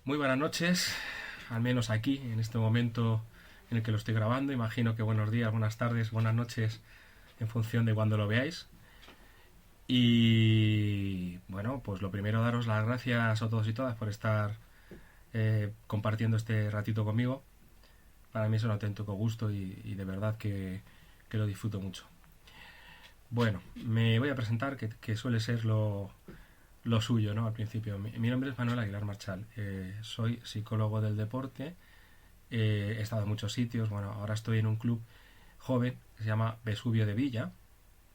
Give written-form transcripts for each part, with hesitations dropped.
Muy buenas noches, al menos aquí, en este momento en el que lo estoy grabando. Imagino que buenos días, buenas tardes, buenas noches, en función de cuando lo veáis. Y bueno, pues lo primero daros las gracias a todos y todas por estar compartiendo este ratito conmigo. Para mí es un auténtico gusto y de verdad que lo disfruto mucho. Bueno, me voy a presentar, que suele ser lo suyo, ¿no? Al principio. Mi nombre es Manuel Aguilar Marchal. Soy psicólogo del deporte. He estado en muchos sitios. Bueno, ahora estoy en un club joven que se llama Vesubio de Villa.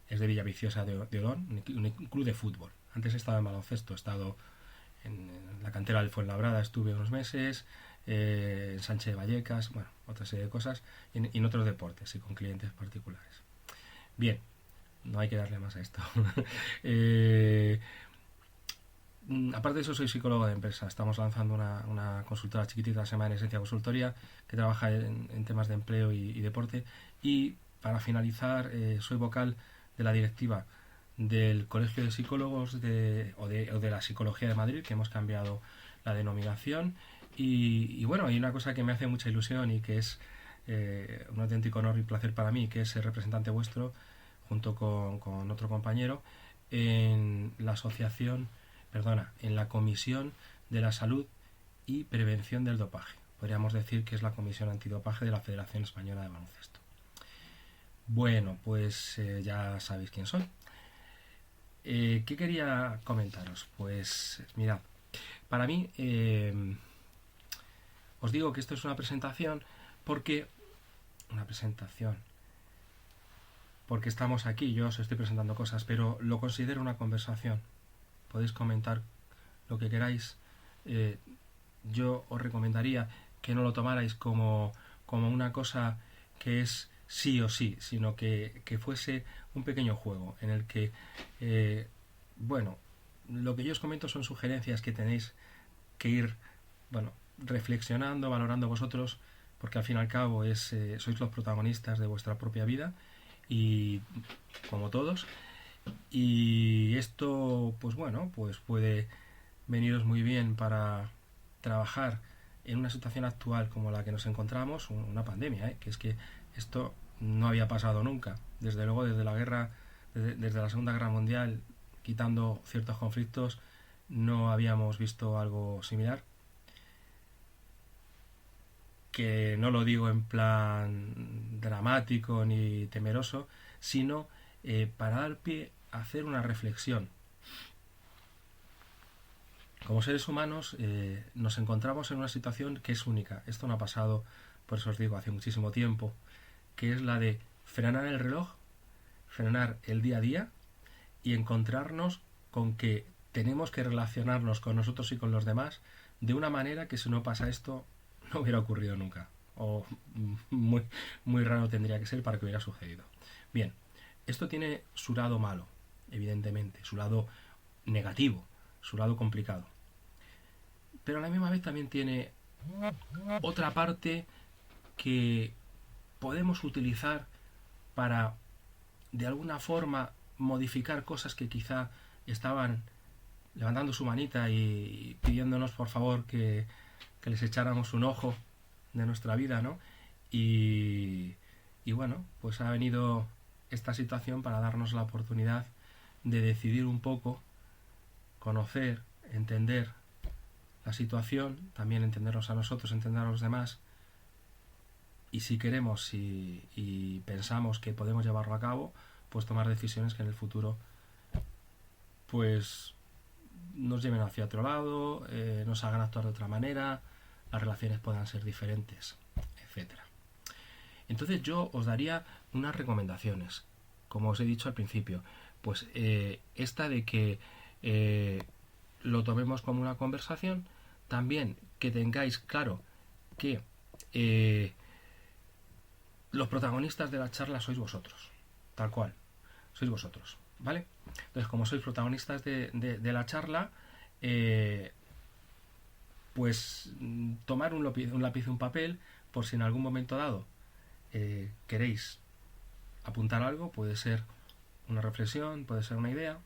Es de Villaviciosa de Odón, un club de fútbol. Antes he estado en baloncesto, he estado en la cantera del Fuenlabrada, estuve unos meses, en Sánchez de Vallecas, bueno, otra serie de cosas, y en otros deportes y con clientes particulares. Bien, no hay que darle más a esto. eh, Aparte de eso, soy psicólogo de empresa. Estamos lanzando una consultora chiquitita, se llama En Esencia Consultoría, que trabaja en temas de empleo y deporte. Y para finalizar, soy vocal de la directiva del Colegio de Psicólogos o de la Psicología de Madrid, que hemos cambiado la denominación. Y bueno, hay una cosa que me hace mucha ilusión y que es un auténtico honor y placer para mí, que es ser representante vuestro, junto con otro compañero, en la asociación en la Comisión de la Salud y Prevención del Dopaje. Podríamos decir que es la Comisión Antidopaje de la Federación Española de Baloncesto. Bueno, pues ya sabéis quién soy. ¿Qué quería comentaros? Pues mirad, para mí os digo que esto es una presentación porque una presentación porque estamos aquí, yo os estoy presentando cosas, pero lo considero una conversación. Podéis comentar lo que queráis. Eh, yo os recomendaría que no lo tomarais como una cosa que es sí o sí, sino que fuese un pequeño juego en el que, bueno, lo que yo os comento son sugerencias que tenéis que ir, bueno, reflexionando, valorando vosotros, porque al fin y al cabo sois los protagonistas de vuestra propia vida y como todos. Y esto, pues bueno, pues puede veniros muy bien para trabajar en una situación actual como la que nos encontramos, una pandemia, ¿eh? Que es que esto no había pasado nunca. Desde luego, desde la guerra, desde la Segunda Guerra Mundial, quitando ciertos conflictos, no habíamos visto algo similar. Que no lo digo en plan dramático ni temeroso, sino para dar pie a hacer una reflexión. Como seres humanos nos encontramos en una situación que es única. Esto no ha pasado, por eso os digo, hace muchísimo tiempo, que es la de frenar el reloj, frenar el día a día y encontrarnos con que tenemos que relacionarnos con nosotros y con los demás de una manera que si no pasa esto no hubiera ocurrido nunca. O muy, muy raro tendría que ser para que hubiera sucedido. Bien, esto tiene su lado malo, evidentemente, su lado negativo, su lado complicado. Pero a la misma vez también tiene otra parte que podemos utilizar para, de alguna forma, modificar cosas que quizá estaban levantando su manita y pidiéndonos por favor que les echáramos un ojo de nuestra vida, ¿no? Y, y bueno, pues ha venido esta situación para darnos la oportunidad de decidir un poco, conocer, entender la situación, también entendernos a nosotros, entender a los demás, y si queremos y pensamos que podemos llevarlo a cabo, pues tomar decisiones que en el futuro pues nos lleven hacia otro lado, nos hagan actuar de otra manera, las relaciones puedan ser diferentes, etcétera. Entonces yo os daría unas recomendaciones, como os he dicho al principio, pues esta de que lo tomemos como una conversación, también que tengáis claro que los protagonistas de la charla sois vosotros, tal cual, sois vosotros, ¿vale? Entonces, como sois protagonistas de la charla, pues tomar un lápiz y un papel por si en algún momento dado queréis apuntar algo, puede ser una reflexión, puede ser una idea,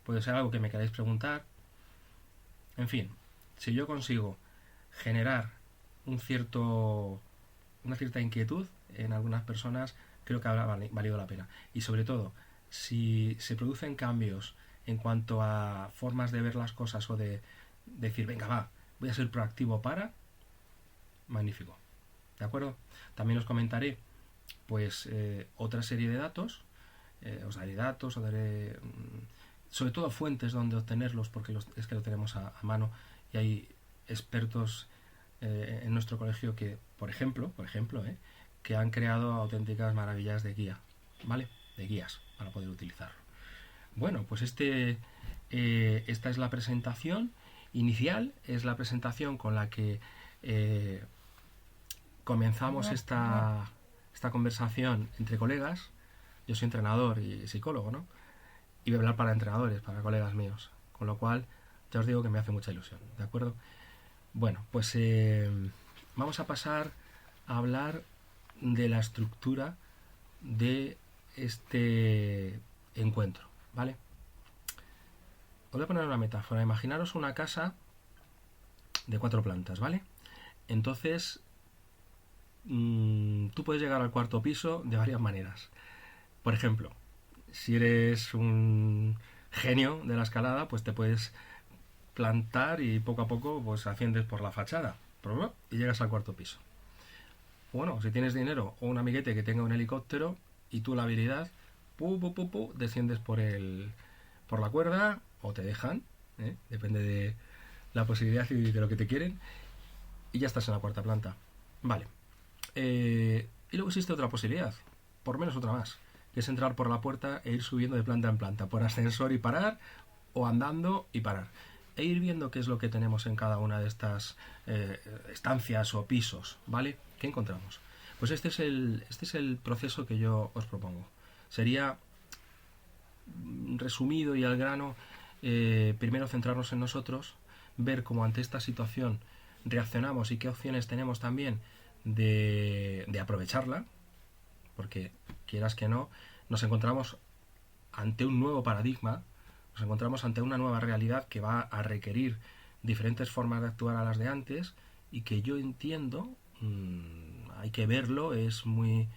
puede ser algo que me queráis preguntar, en fin, Si yo consigo generar un cierto, una cierta inquietud en algunas personas, creo que habrá valido la pena. Y sobre todo, si se producen cambios en cuanto a formas de ver las cosas o de decir, venga, va, voy a ser proactivo para, magnífico. ¿De acuerdo? También os comentaré pues otra serie de datos, os daré datos, os daré sobre todo fuentes donde obtenerlos, porque es que lo tenemos a mano y hay expertos en nuestro colegio que, por ejemplo, que han creado auténticas maravillas de guía, ¿vale? De guías para poder utilizarlo. Bueno, pues esta es la presentación inicial, es la presentación con la que comenzamos esta conversación entre colegas. Yo soy entrenador y psicólogo, ¿no? Y voy a hablar para entrenadores, para colegas míos. Con lo cual, ya os digo que me hace mucha ilusión, ¿de acuerdo? Bueno, pues vamos a pasar a hablar de la estructura de este encuentro, ¿vale? Os voy a poner una metáfora. Imaginaros una casa de 4 plantas, ¿vale? Entonces, tú puedes llegar al 4.º piso de varias maneras. Por ejemplo, si eres un genio de la escalada, pues te puedes plantar y poco a poco pues asciendes por la fachada y llegas al 4.º piso. Bueno, si tienes dinero o un amiguete que tenga un helicóptero y tú la habilidad, desciendes por la cuerda o te dejan, depende de la posibilidad y de lo que te quieren, y ya estás en la 4.ª planta. Vale. Y luego existe otra posibilidad, por menos otra más, que es entrar por la puerta e ir subiendo de planta en planta, por ascensor y parar, o andando y parar, e ir viendo qué es lo que tenemos en cada una de estas estancias o pisos, ¿vale? ¿Qué encontramos? Pues este es el proceso que yo os propongo. Sería, resumido y al grano, primero centrarnos en nosotros, ver cómo ante esta situación reaccionamos y qué opciones tenemos también de aprovecharla, porque quieras que no, nos encontramos ante un nuevo paradigma, nos encontramos ante una nueva realidad que va a requerir diferentes formas de actuar a las de antes y que yo entiendo, hay que verlo, es muy...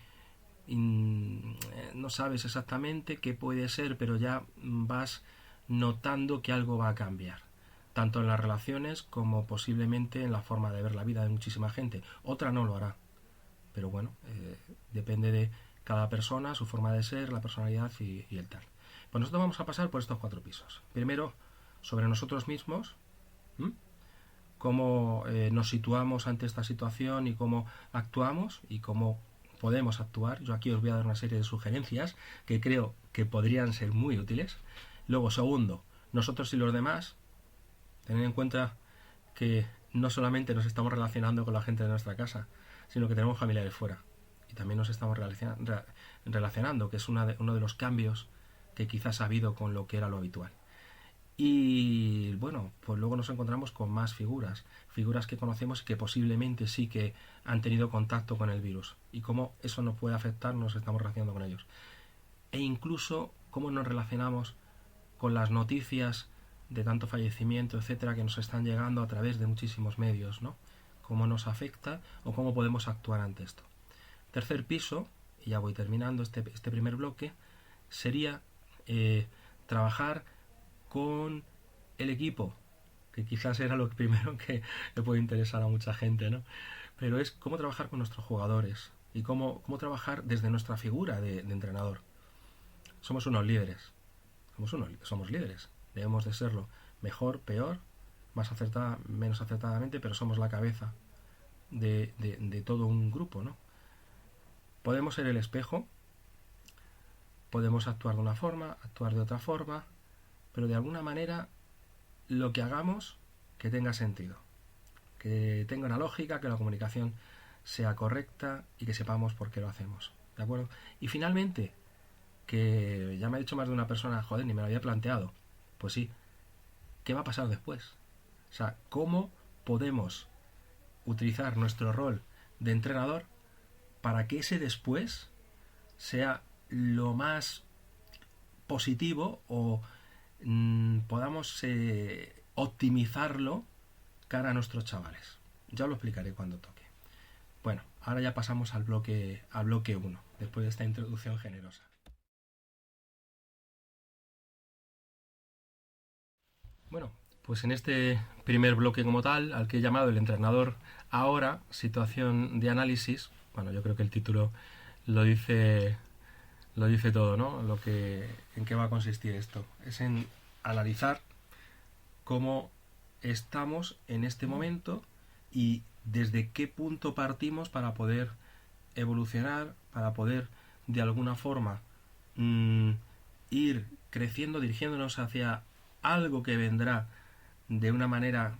no sabes exactamente qué puede ser, pero ya vas notando que algo va a cambiar, tanto en las relaciones como posiblemente en la forma de ver la vida de muchísima gente. Otra no lo hará, pero bueno, depende de cada persona, su forma de ser, la personalidad y el tal. Pues nosotros vamos a pasar por estos 4 pisos. Primero, sobre nosotros mismos, cómo nos situamos ante esta situación y cómo actuamos y cómo podemos actuar. Yo aquí os voy a dar una serie de sugerencias que creo que podrían ser muy útiles. Luego, segundo, nosotros y los demás, tener en cuenta que no solamente nos estamos relacionando con la gente de nuestra casa, sino que tenemos familiares fuera. Y también nos estamos relacionando, que es uno de los cambios que quizás ha habido con lo que era lo habitual. Y bueno, pues luego nos encontramos con más figuras que conocemos y que posiblemente sí que han tenido contacto con el virus, y cómo eso nos puede afectar, nos estamos relacionando con ellos. E incluso cómo nos relacionamos con las noticias de tanto fallecimiento, etcétera, que nos están llegando a través de muchísimos medios, ¿no? Cómo nos afecta o cómo podemos actuar ante esto. Tercer piso, y ya voy terminando este primer bloque, sería trabajar con el equipo, que quizás era lo primero que le puede interesar a mucha gente, ¿no? Pero es cómo trabajar con nuestros jugadores y cómo trabajar desde nuestra figura de entrenador. Somos unos líderes, somos líderes, debemos de serlo, mejor, peor, más acertada, menos acertadamente, pero somos la cabeza de todo un grupo, ¿no? Podemos ser el espejo, podemos actuar de una forma, actuar de otra forma, pero de alguna manera lo que hagamos que tenga sentido, que tenga una lógica, que la comunicación sea correcta y que sepamos por qué lo hacemos, ¿de acuerdo? Y finalmente, que ya me ha dicho más de una persona, joder, ni me lo había planteado, pues sí, ¿qué va a pasar después? O sea, ¿cómo podemos utilizar nuestro rol de entrenador para que ese después sea lo más positivo o podamos optimizarlo cara a nuestros chavales. Ya os lo explicaré cuando toque. Bueno, ahora ya pasamos al bloque 1, después de esta introducción generosa. Bueno, pues en este primer bloque como tal, al que he llamado el entrenador ahora, situación de análisis, bueno, yo creo que el título lo dice todo, ¿no? En qué va a consistir esto. Es en analizar cómo estamos en este momento y desde qué punto partimos para poder evolucionar, para poder de alguna forma ir creciendo, dirigiéndonos hacia algo que vendrá de una manera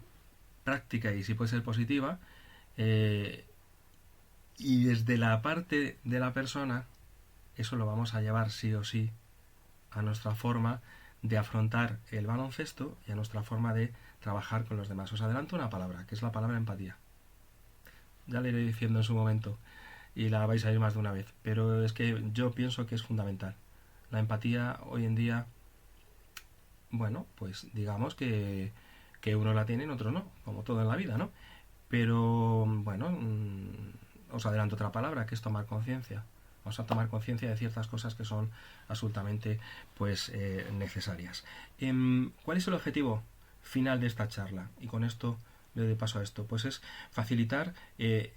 práctica y si puede ser positiva, y desde la parte de la persona, eso lo vamos a llevar sí o sí a nuestra forma de afrontar el baloncesto y a nuestra forma de trabajar con los demás. Os adelanto una palabra, que es la palabra empatía. Ya la iré diciendo en su momento y la vais a ir más de una vez, pero es que yo pienso que es fundamental. La empatía hoy en día, bueno, pues digamos que uno la tiene y otro no, como todo en la vida, ¿no? Pero bueno, os adelanto otra palabra, que es tomar conciencia. Vamos a tomar conciencia de ciertas cosas que son absolutamente pues necesarias. ¿Cuál es el objetivo final de esta charla? Y con esto le doy paso a esto. Pues es facilitar el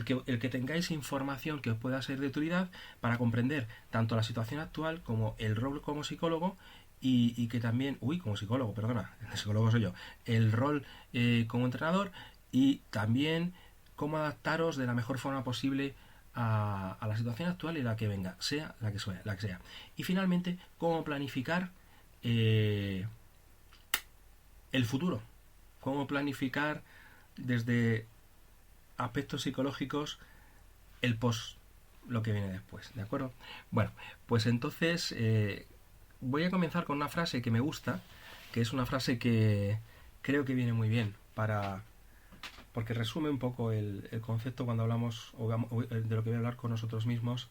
que tengáis información que os pueda ser de utilidad para comprender tanto la situación actual como el rol como psicólogo y que también, como psicólogo, perdona, el psicólogo soy yo, el rol como entrenador y también cómo adaptaros de la mejor forma posible a la situación actual y la que venga, sea la que sea. Y finalmente, cómo planificar el futuro, cómo planificar desde aspectos psicológicos el post, lo que viene después, ¿de acuerdo? Bueno, pues entonces voy a comenzar con una frase que me gusta, que es una frase que creo que viene muy bien porque resume un poco el concepto cuando hablamos de lo que voy a hablar con nosotros mismos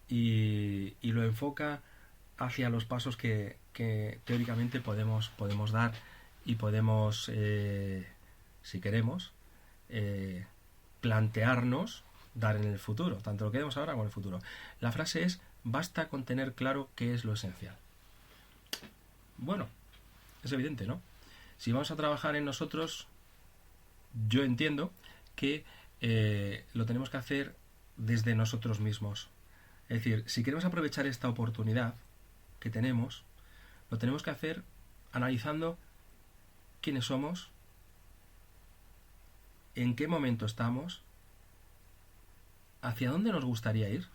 y lo enfoca hacia los pasos que teóricamente podemos dar y podemos, si queremos, plantearnos dar en el futuro, tanto lo que vemos ahora como en el futuro. La frase es: basta con tener claro qué es lo esencial. Bueno, es evidente, ¿no? Si vamos a trabajar en nosotros, yo entiendo que lo tenemos que hacer desde nosotros mismos. Es decir, si queremos aprovechar esta oportunidad que tenemos, lo tenemos que hacer analizando quiénes somos, en qué momento estamos, hacia dónde nos gustaría ir,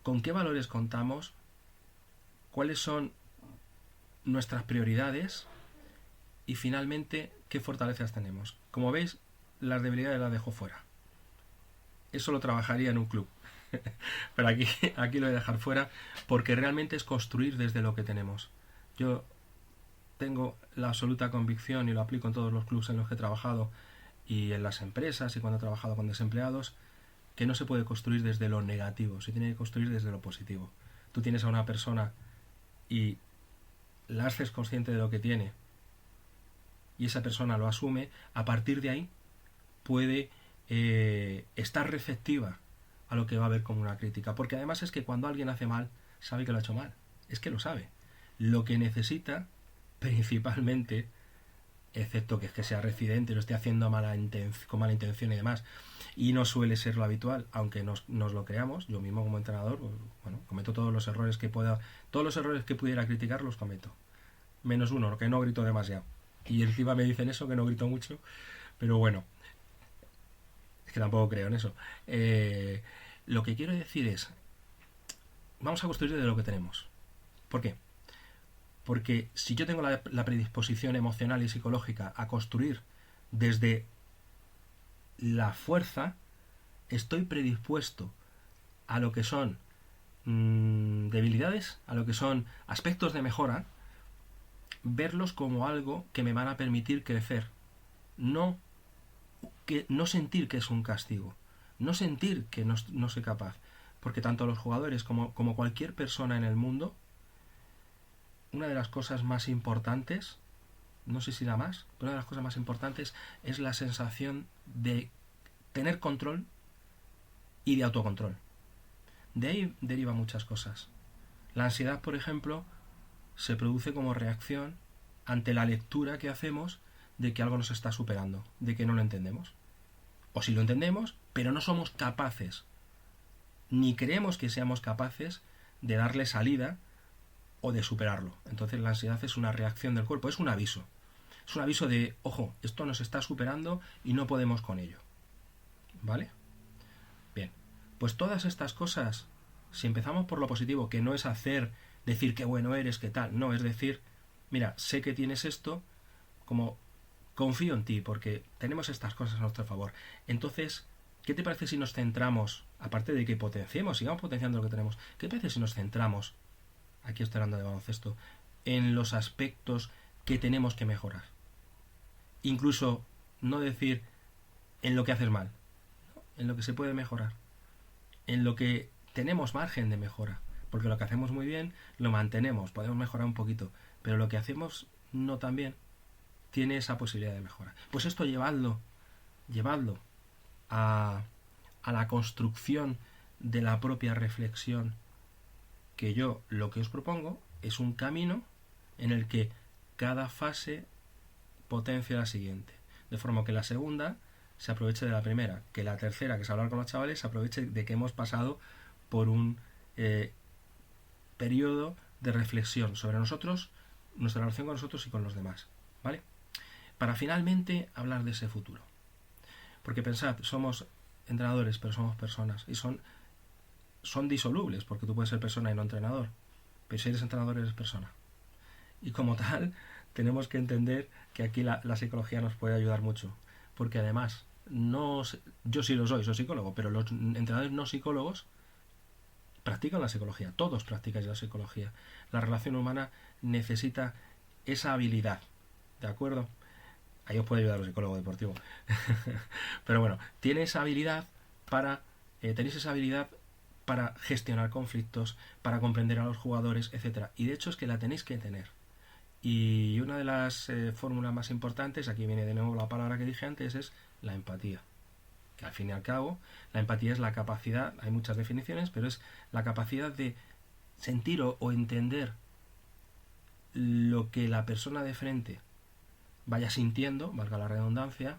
con qué valores contamos, cuáles son nuestras prioridades y finalmente qué fortalezas tenemos. Como veis, las debilidades las dejo fuera. Eso lo trabajaría en un club. Pero aquí lo voy a dejar fuera porque realmente es construir desde lo que tenemos. Yo tengo la absoluta convicción y lo aplico en todos los clubes en los que he trabajado y en las empresas y cuando he trabajado con desempleados, que no se puede construir desde lo negativo, se tiene que construir desde lo positivo. Tú tienes a una persona y la haces consciente de lo que tiene y esa persona lo asume, a partir de ahí puede estar receptiva a lo que va a ver como una crítica, porque además es que cuando alguien hace mal, sabe que lo ha hecho mal, es que lo sabe. Lo que necesita principalmente, excepto que es que sea recidente y lo esté haciendo con mala intención y demás, y no suele ser lo habitual, aunque nos lo creamos, yo mismo como entrenador, bueno, cometo todos los errores que pudiera criticar los cometo, menos uno, que no grito demasiado, y encima me dicen eso, que no grito mucho, pero bueno, es que tampoco creo en eso. Lo que quiero decir es, vamos a construir de lo que tenemos. ¿Por qué? Porque si yo tengo la predisposición emocional y psicológica a construir desde la fuerza, estoy predispuesto a lo que son debilidades, a lo que son aspectos de mejora, verlos como algo que me van a permitir crecer. No sentir que es un castigo, no sentir que no soy capaz. Porque tanto los jugadores como cualquier persona en el mundo, una de las cosas más importantes no sé si la más, pero una de las cosas más importantes es la sensación de tener control y de autocontrol. De ahí deriva muchas cosas. La ansiedad, por ejemplo, se produce como reacción ante la lectura que hacemos de que algo nos está superando, de que no lo entendemos. O si lo entendemos, pero no somos capaces, ni creemos que seamos capaces de darle salida o de superarlo. Entonces la ansiedad es una reacción del cuerpo, es un aviso. Es un aviso de, ojo, esto nos está superando y no podemos con ello. ¿Vale? Bien, pues todas estas cosas, si empezamos por lo positivo, que no es decir qué bueno eres, qué tal, no, es decir, mira, sé que tienes esto, como confío en ti, porque tenemos estas cosas a nuestro favor. Entonces, ¿qué te parece si nos centramos, aparte de que potenciemos, sigamos potenciando lo que tenemos, qué te parece si nos centramos, aquí estoy hablando de baloncesto, en los aspectos que tenemos que mejorar? Incluso no decir en lo que haces mal, en lo que se puede mejorar, en lo que tenemos margen de mejora, porque lo que hacemos muy bien lo mantenemos, podemos mejorar un poquito, pero lo que hacemos no tan bien tiene esa posibilidad de mejora. Pues esto llevadlo a la construcción de la propia reflexión, que yo lo que os propongo es un camino en el que cada fase potencia la siguiente, de forma que la segunda se aproveche de la primera, que la tercera, que es hablar con los chavales, se aproveche de que hemos pasado por un periodo de reflexión sobre nosotros, nuestra relación con nosotros y con los demás, ¿vale? Para finalmente hablar de ese futuro. Porque pensad, somos entrenadores, pero somos personas, y son disolubles, porque tú puedes ser persona y no entrenador, pero si eres entrenador eres persona. Y como tal, tenemos que entender que aquí la psicología nos puede ayudar mucho, porque además, yo sí lo soy psicólogo, pero los entrenadores no psicólogos practican la psicología, todos practican la psicología. La relación humana necesita esa habilidad, ¿de acuerdo? Ahí os puede ayudar un psicólogo deportivo. Pero bueno, tenéis esa habilidad para gestionar conflictos, para comprender a los jugadores, etcétera. Y de hecho es que la tenéis que tener. Y una de las fórmulas más importantes, aquí viene de nuevo la palabra que dije antes, es la empatía. Que al fin y al cabo, la empatía es la capacidad, hay muchas definiciones, pero es la capacidad de sentir o entender lo que la persona de frente vaya sintiendo, valga la redundancia,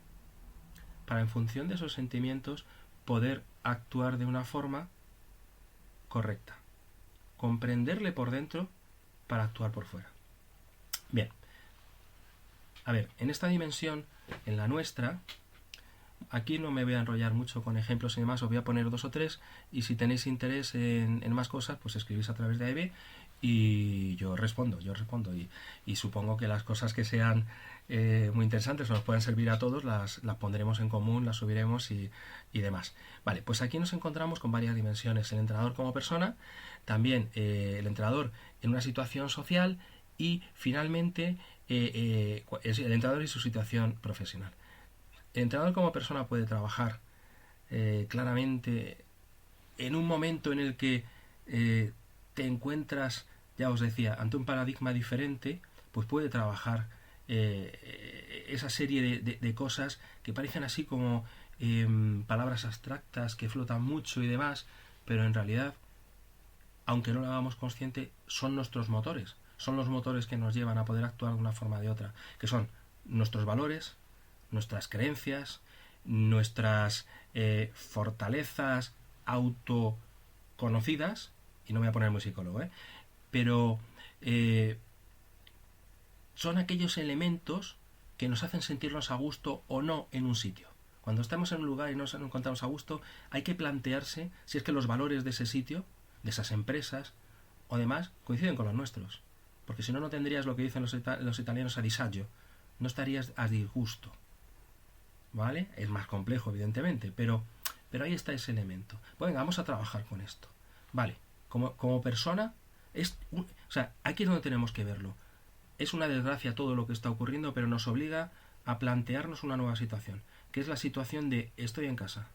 para en función de esos sentimientos poder actuar de una forma correcta. Comprenderle por dentro para actuar por fuera. Bien. A ver, en esta dimensión, en la nuestra, aquí no me voy a enrollar mucho con ejemplos y demás, os voy a poner 2 o 3 y si tenéis interés en más cosas, pues escribís a través de AEB y yo respondo y supongo que las cosas que sean muy interesantes o nos puedan servir a todos las pondremos en común, las subiremos y demás. Vale, pues aquí nos encontramos con varias dimensiones, el entrenador como persona, también el entrenador en una situación social y finalmente el entrenador y su situación profesional. El entrenador como persona puede trabajar claramente en un momento en el que te encuentras, ya os decía, ante un paradigma diferente, pues puede trabajar esa serie de cosas que parecen así como palabras abstractas que flotan mucho y demás, pero en realidad, aunque no lo hagamos consciente, son nuestros motores, son los motores que nos llevan a poder actuar de una forma o de otra, que son nuestros valores, nuestras creencias, nuestras fortalezas autoconocidas, y no me voy a poner muy psicólogo, pero son aquellos elementos que nos hacen sentirnos a gusto o no en un sitio. Cuando estamos en un lugar y no nos encontramos a gusto, hay que plantearse si es que los valores de ese sitio, de esas empresas o demás, coinciden con los nuestros. Porque si no, no tendrías lo que dicen los italianos a disagio, no estarías a disgusto. ¿Vale? Es más complejo, evidentemente, pero ahí está ese elemento. Pues venga, vamos a trabajar con esto. Vale, como persona, aquí es donde tenemos que verlo. Es una desgracia todo lo que está ocurriendo, pero nos obliga a plantearnos una nueva situación, que es la situación de estoy en casa,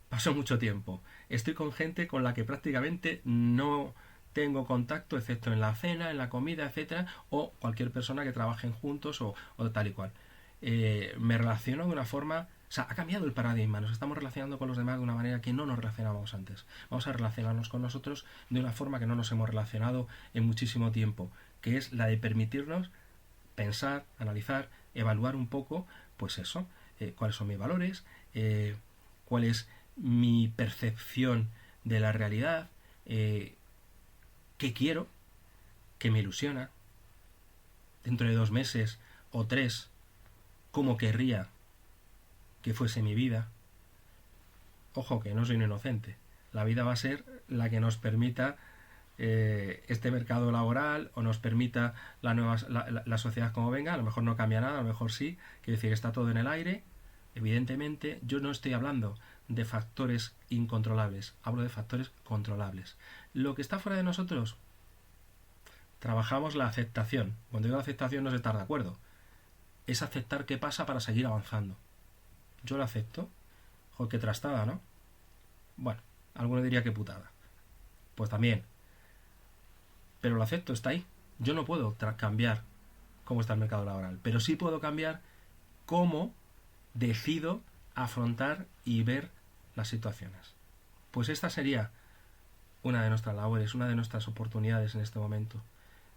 paso mucho tiempo, estoy con gente con la que prácticamente no tengo contacto excepto en la cena, en la comida, etcétera, o cualquier persona que trabajen juntos o tal y cual. Me relaciono de una forma... O sea, ha cambiado el paradigma, nos estamos relacionando con los demás de una manera que no nos relacionábamos antes. Vamos a relacionarnos con nosotros de una forma que no nos hemos relacionado en muchísimo tiempo, que es la de permitirnos pensar, analizar, evaluar un poco, pues eso, cuáles son mis valores, cuál es mi percepción de la realidad, qué quiero, qué me ilusiona, dentro de 2 meses o 3, cómo querría que fuese mi vida. Ojo, que no soy un inocente. La vida va a ser la que nos permita este mercado laboral o nos permita la sociedad como venga. A lo mejor no cambia nada, a lo mejor sí. Quiero decir, está todo en el aire. Evidentemente, yo no estoy hablando de factores incontrolables, hablo de factores controlables. Lo que está fuera de nosotros, trabajamos la aceptación. Cuando digo aceptación no es estar de acuerdo, es aceptar qué pasa para seguir avanzando. Yo lo acepto. Joder, qué trastada, ¿no? Bueno, alguno diría que putada. Pues también. Pero lo acepto, está ahí. Yo no puedo cambiar cómo está el mercado laboral, pero sí puedo cambiar cómo decido afrontar y ver las situaciones. Pues esta sería una de nuestras labores, una de nuestras oportunidades en este momento.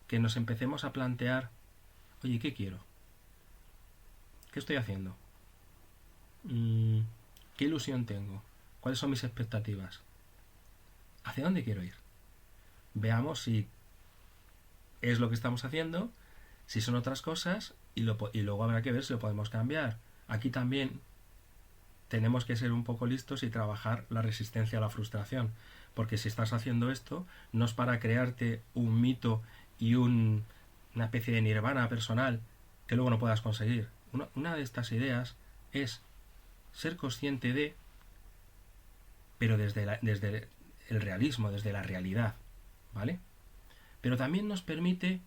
Que nos empecemos a plantear, oye, ¿qué quiero? ¿Qué estoy haciendo? ¿Qué ilusión tengo? ¿Cuáles son mis expectativas? ¿Hacia dónde quiero ir? Veamos si es lo que estamos haciendo, si son otras cosas, y luego habrá que ver si lo podemos cambiar. Aquí también tenemos que ser un poco listos y trabajar la resistencia a la frustración, porque si estás haciendo esto, no es para crearte un mito y una especie de nirvana personal que luego no puedas conseguir. Una de estas ideas es ser consciente de, pero desde el realismo, desde la realidad, ¿vale? Pero también nos permite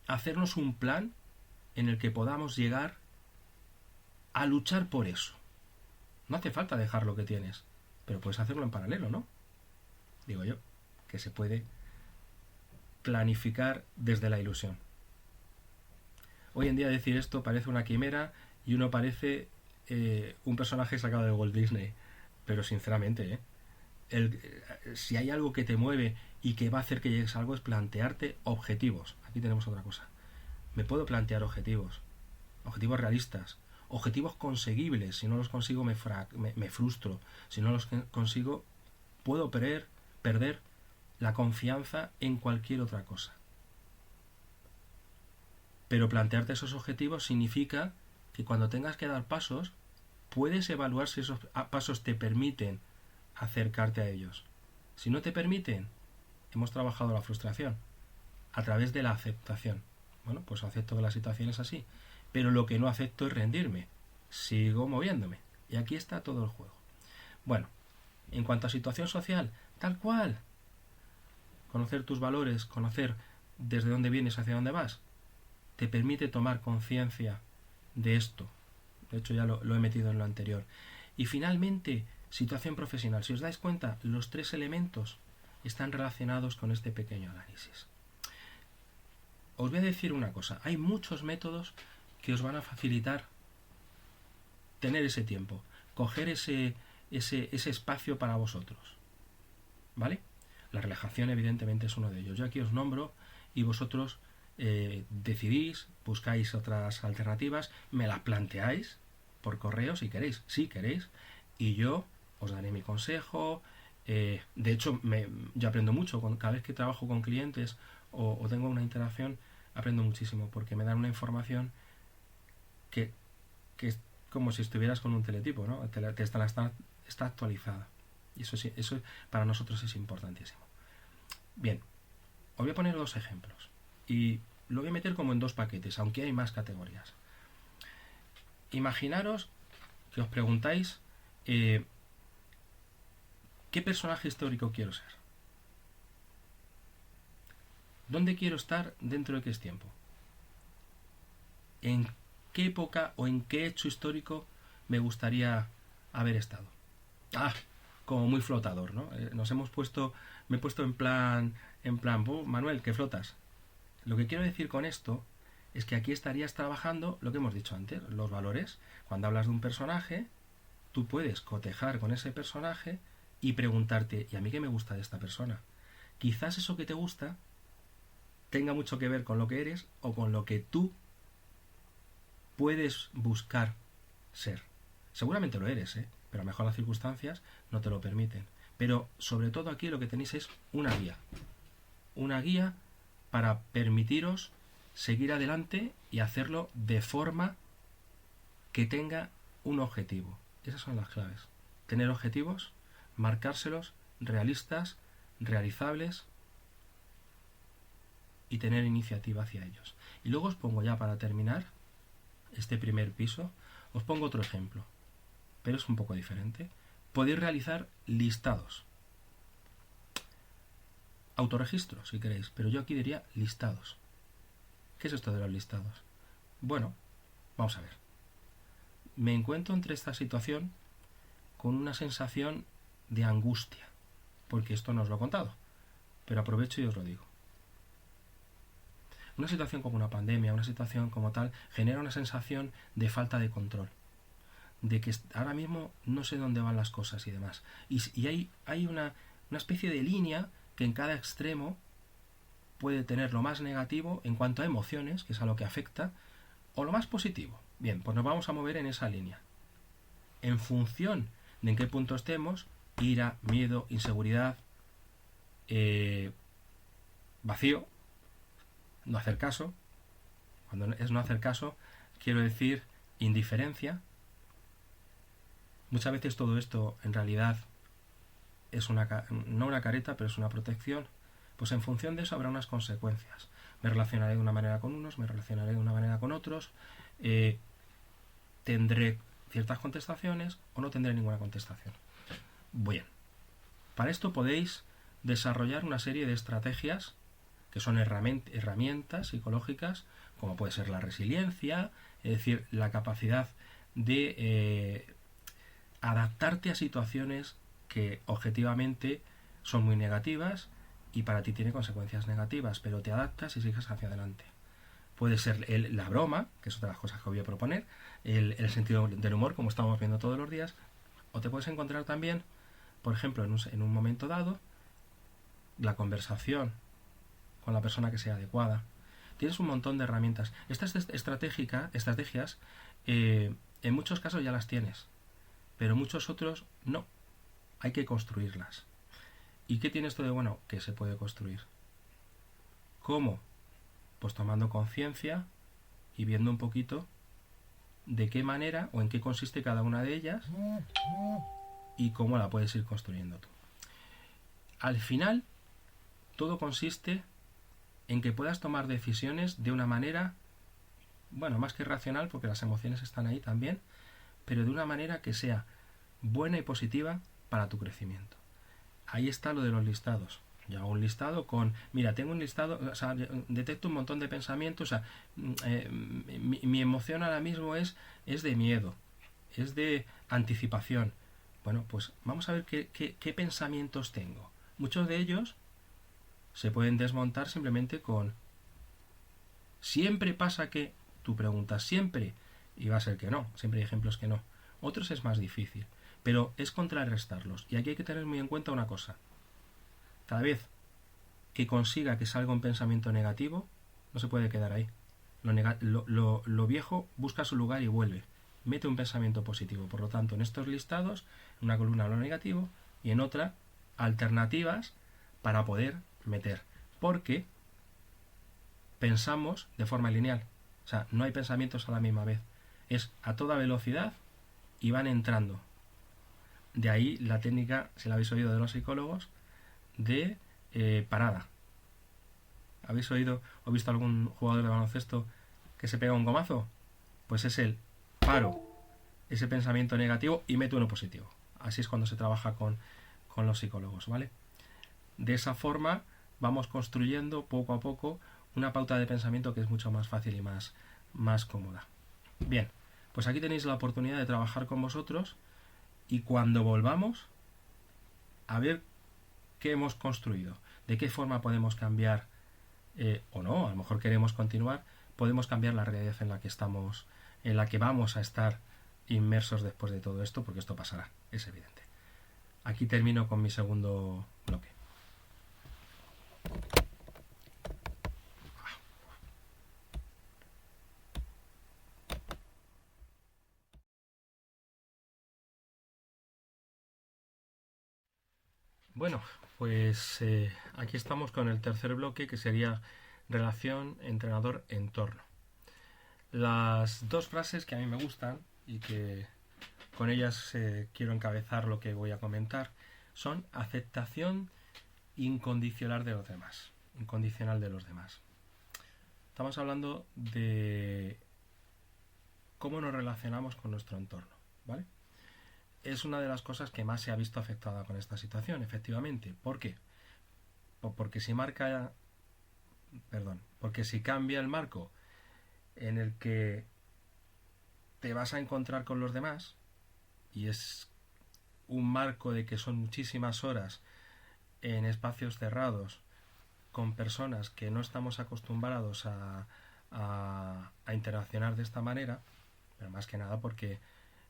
hacernos un plan en el que podamos llegar a luchar por eso. No hace falta dejar lo que tienes, pero puedes hacerlo en paralelo, ¿no? Digo yo, que se puede planificar desde la ilusión. Hoy en día decir esto parece una quimera y uno parece un personaje sacado de Walt Disney, pero sinceramente, si hay algo que te mueve y que va a hacer que llegues a algo es plantearte objetivos. Aquí tenemos otra cosa. Me puedo plantear objetivos realistas, objetivos conseguibles. Si no los consigo me frustro. Si no los consigo puedo perder la confianza en cualquier otra cosa. Pero plantearte esos objetivos significa que cuando tengas que dar pasos, puedes evaluar si esos pasos te permiten acercarte a ellos. Si no te permiten, hemos trabajado la frustración a través de la aceptación. Bueno, pues acepto que la situación es así, pero lo que no acepto es rendirme. Sigo moviéndome. Y aquí está todo el juego. Bueno, en cuanto a situación social, tal cual. Conocer tus valores, conocer desde dónde vienes, hacia dónde vas, te permite tomar conciencia de esto. De hecho, ya lo he metido en lo anterior. Y finalmente, situación profesional. Si os dais cuenta, los 3 elementos están relacionados con este pequeño análisis. Os voy a decir una cosa. Hay muchos métodos que os van a facilitar tener ese tiempo, coger ese espacio para vosotros. ¿Vale? La relajación, evidentemente, es uno de ellos. Yo aquí os nombro y vosotros decidís, buscáis otras alternativas, me las planteáis por correo si queréis, y yo os daré mi consejo. De hecho, yo aprendo mucho cada vez que trabajo con clientes o tengo una interacción, aprendo muchísimo porque me dan una información que es como si estuvieras con un teletipo, ¿no? Está actualizada, y eso para nosotros es importantísimo. Bien, os voy a poner 2 ejemplos y lo voy a meter como en 2 paquetes, aunque hay más categorías. Imaginaros que os preguntáis ¿qué personaje histórico quiero ser? ¿Dónde quiero estar dentro de qué es tiempo? ¿En qué época o en qué hecho histórico me gustaría haber estado? como muy flotador, ¿no? Me he puesto en plan, Manuel, que flotas. Lo que quiero decir con esto es que aquí estarías trabajando lo que hemos dicho antes, los valores. Cuando hablas de un personaje, tú puedes cotejar con ese personaje y preguntarte, ¿y a mí qué me gusta de esta persona? Quizás eso que te gusta tenga mucho que ver con lo que eres o con lo que tú puedes buscar ser. Seguramente lo eres, ¿eh? Pero a lo mejor las circunstancias no te lo permiten. Pero sobre todo aquí lo que tenéis es una guía. Una guía para permitiros seguir adelante y hacerlo de forma que tenga un objetivo. Esas son las claves. Tener objetivos, marcárselos, realistas, realizables y tener iniciativa hacia ellos. Y luego os pongo ya para terminar este primer piso, os pongo otro ejemplo, pero es un poco diferente. Podéis realizar listados. Autorregistro, si queréis, pero yo aquí diría listados. ¿Qué es esto de los listados? Bueno, vamos a ver. Me encuentro entre esta situación con una sensación de angustia, porque esto no os lo he contado, pero aprovecho y os lo digo. Una situación como una pandemia, una situación como tal, genera una sensación de falta de control, de que ahora mismo no sé dónde van las cosas y demás. Y hay una especie de línea que en cada extremo puede tener lo más negativo en cuanto a emociones, que es a lo que afecta, o lo más positivo. Bien, pues nos vamos a mover en esa línea. En función de en qué punto estemos, ira, miedo, inseguridad, vacío, no hacer caso. Cuando es no hacer caso, quiero decir indiferencia. Muchas veces todo esto en realidad es no una careta, pero es una protección. Pues en función de eso habrá unas consecuencias. Me relacionaré de una manera con unos, me relacionaré de una manera con otros, tendré ciertas contestaciones o no tendré ninguna contestación. Bien, para esto podéis desarrollar una serie de estrategias que son herramientas psicológicas, como puede ser la resiliencia, es decir, la capacidad de adaptarte a situaciones que objetivamente son muy negativas y para ti tiene consecuencias negativas, pero te adaptas y sigues hacia adelante. Puede ser la broma, que es otra de las cosas que os voy a proponer, el sentido del humor, como estamos viendo todos los días, o te puedes encontrar también, por ejemplo, en un momento dado, la conversación con la persona que sea adecuada. Tienes un montón de herramientas. Estas estrategias, en muchos casos ya las tienes, pero muchos otros no. Hay que construirlas. ¿Y qué tiene esto de bueno? Que se puede construir. ¿Cómo? Pues tomando conciencia y viendo un poquito de qué manera o en qué consiste cada una de ellas y cómo la puedes ir construyendo tú. Al final, todo consiste en que puedas tomar decisiones de una manera, bueno, más que racional, porque las emociones están ahí también, pero de una manera que sea buena y positiva para tu crecimiento. Ahí está lo de los listados. Yo hago un listado con, mira, tengo un listado, o sea, detecto un montón de pensamientos, o sea, mi emoción ahora mismo es de miedo, es de anticipación. Bueno, pues vamos a ver qué pensamientos tengo. Muchos de ellos se pueden desmontar simplemente con siempre pasa que, tú preguntas siempre, y va a ser que no, siempre hay ejemplos que no. Otros es más difícil, pero es contrarrestarlos. Y aquí hay que tener muy en cuenta una cosa. Cada vez que consiga que salga un pensamiento negativo, no se puede quedar ahí. Lo viejo busca su lugar y vuelve. Mete un pensamiento positivo. Por lo tanto, en estos listados, en una columna lo negativo y en otra, alternativas para poder meter. Porque pensamos de forma lineal. O sea, no hay pensamientos a la misma vez. Es a toda velocidad y van entrando. De ahí la técnica, si la habéis oído de los psicólogos, de parada. ¿Habéis oído o visto algún jugador de baloncesto que se pega un gomazo? Pues es el paro ese pensamiento negativo y meto uno positivo. Así es cuando se trabaja con los psicólogos, ¿vale? De esa forma vamos construyendo poco a poco una pauta de pensamiento que es mucho más fácil y más cómoda. Bien, pues aquí tenéis la oportunidad de trabajar con vosotros y cuando volvamos a ver qué hemos construido, de qué forma podemos cambiar, o no, a lo mejor queremos continuar, podemos cambiar la realidad en la que estamos, en la que vamos a estar inmersos después de todo esto, porque esto pasará, es evidente. Aquí termino con mi segundo bloque. Bueno, pues aquí estamos con el tercer bloque, que sería relación entrenador-entorno. Las dos frases que a mí me gustan y que con ellas quiero encabezar lo que voy a comentar son aceptación incondicional de los demás. Incondicional de los demás. Estamos hablando de cómo nos relacionamos con nuestro entorno, ¿vale? Es una de las cosas que más se ha visto afectada con esta situación, efectivamente. ¿Por qué? Porque porque si cambia el marco en el que te vas a encontrar con los demás, y es un marco de que son muchísimas horas en espacios cerrados, con personas que no estamos acostumbrados a interaccionar de esta manera, pero más que nada porque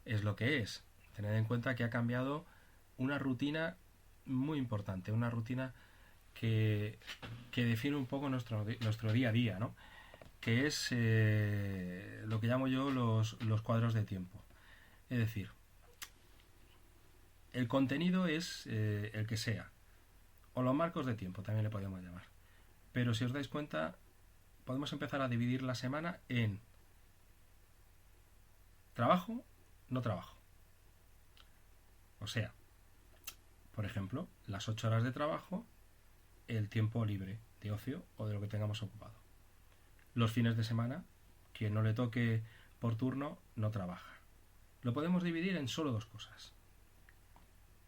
es lo que es. Tened en cuenta que ha cambiado una rutina muy importante, una rutina que define un poco nuestro día a día, ¿no? Que es lo que llamo yo los cuadros de tiempo. Es decir, el contenido es el que sea, o los marcos de tiempo también le podemos llamar. Pero si os dais cuenta, podemos empezar a dividir la semana en trabajo, no trabajo. O sea, por ejemplo, las 8 horas de trabajo, el tiempo libre de ocio o de lo que tengamos ocupado. Los fines de semana, quien no le toque por turno, no trabaja. Lo podemos dividir en solo dos cosas.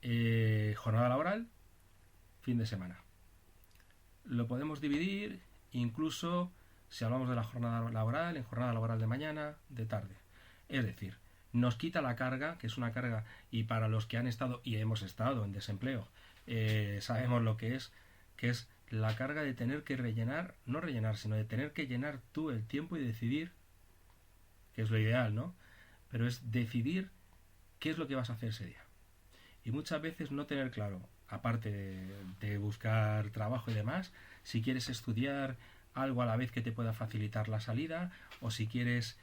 Jornada laboral, fin de semana. Lo podemos dividir incluso, si hablamos de la jornada laboral, en jornada laboral de mañana, de tarde. Es decir, nos quita la carga, que es una carga, y para los que han estado y hemos estado en desempleo, sabemos lo que es la carga de tener que rellenar, no rellenar, sino de tener que llenar tú el tiempo y decidir, que es lo ideal, ¿no? Pero es decidir qué es lo que vas a hacer ese día. Y muchas veces no tener claro, aparte de buscar trabajo y demás, si quieres estudiar algo a la vez que te pueda facilitar la salida, o si quieres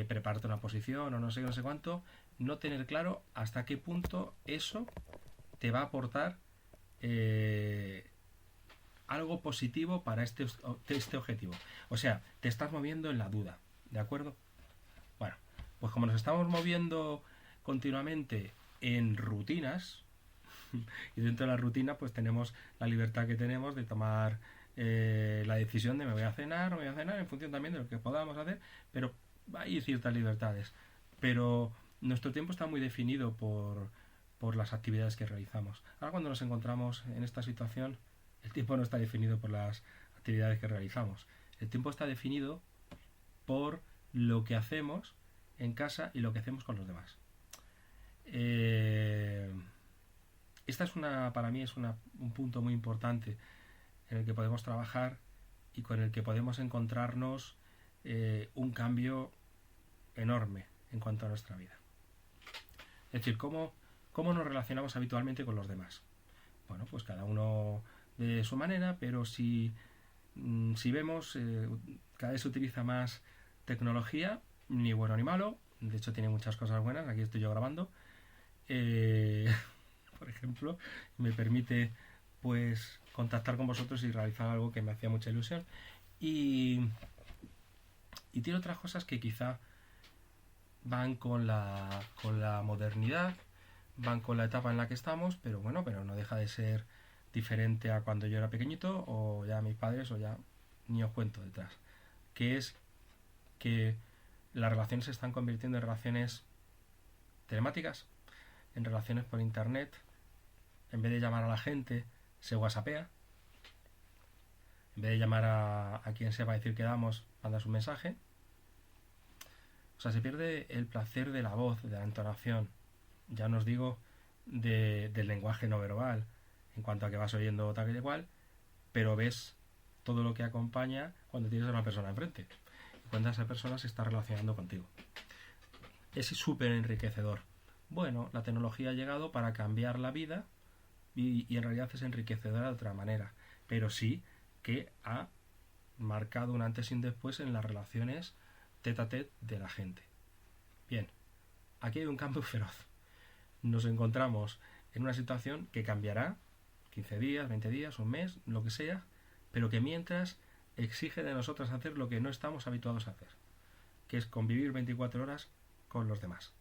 prepararte una posición o no sé cuánto, no tener claro hasta qué punto eso te va a aportar algo positivo para este objetivo. O sea, te estás moviendo en la duda, ¿de acuerdo? Bueno, pues como nos estamos moviendo continuamente en rutinas, y dentro de la rutina pues tenemos la libertad que tenemos de tomar la decisión de me voy a cenar o me voy a cenar en función también de lo que podamos hacer, pero hay ciertas libertades, pero nuestro tiempo está muy definido por las actividades que realizamos. Ahora cuando nos encontramos en esta situación, el tiempo no está definido por las actividades que realizamos, el tiempo está definido por lo que hacemos en casa y lo que hacemos con los demás. Esta para mí es un punto muy importante en el que podemos trabajar y con el que podemos encontrarnos un cambio enorme en cuanto a nuestra vida. Es decir, ¿cómo nos relacionamos habitualmente con los demás? Bueno, pues cada uno de su manera, pero si vemos, cada vez se utiliza más tecnología, ni bueno ni malo, de hecho tiene muchas cosas buenas, aquí estoy yo grabando, por ejemplo, me permite pues contactar con vosotros y realizar algo que me hacía mucha ilusión, y tiene otras cosas que quizá van con la modernidad, van con la etapa en la que estamos, pero bueno, pero no deja de ser diferente a cuando yo era pequeñito, o ya mis padres, o ya ni os cuento detrás, que es que las relaciones se están convirtiendo en relaciones telemáticas, en relaciones por internet. En vez de llamar a la gente, se whatsappea. En vez de llamar a quien sepa decir que damos, mandas un mensaje. O sea, se pierde el placer de la voz, de la entonación. Ya no os digo del lenguaje no verbal, en cuanto a que vas oyendo tal y cual, pero ves todo lo que acompaña cuando tienes a una persona enfrente. Y cuando esa persona se está relacionando contigo. Es súper enriquecedor. Bueno, la tecnología ha llegado para cambiar la vida y en realidad es enriquecedora de otra manera. Pero sí que ha marcado un antes y un después en las relaciones tete a tete de la gente. Bien, aquí hay un cambio feroz. Nos encontramos en una situación que cambiará 15 días, 20 días, un mes, lo que sea, pero que mientras exige de nosotros hacer lo que no estamos habituados a hacer, que es convivir 24 horas con los demás.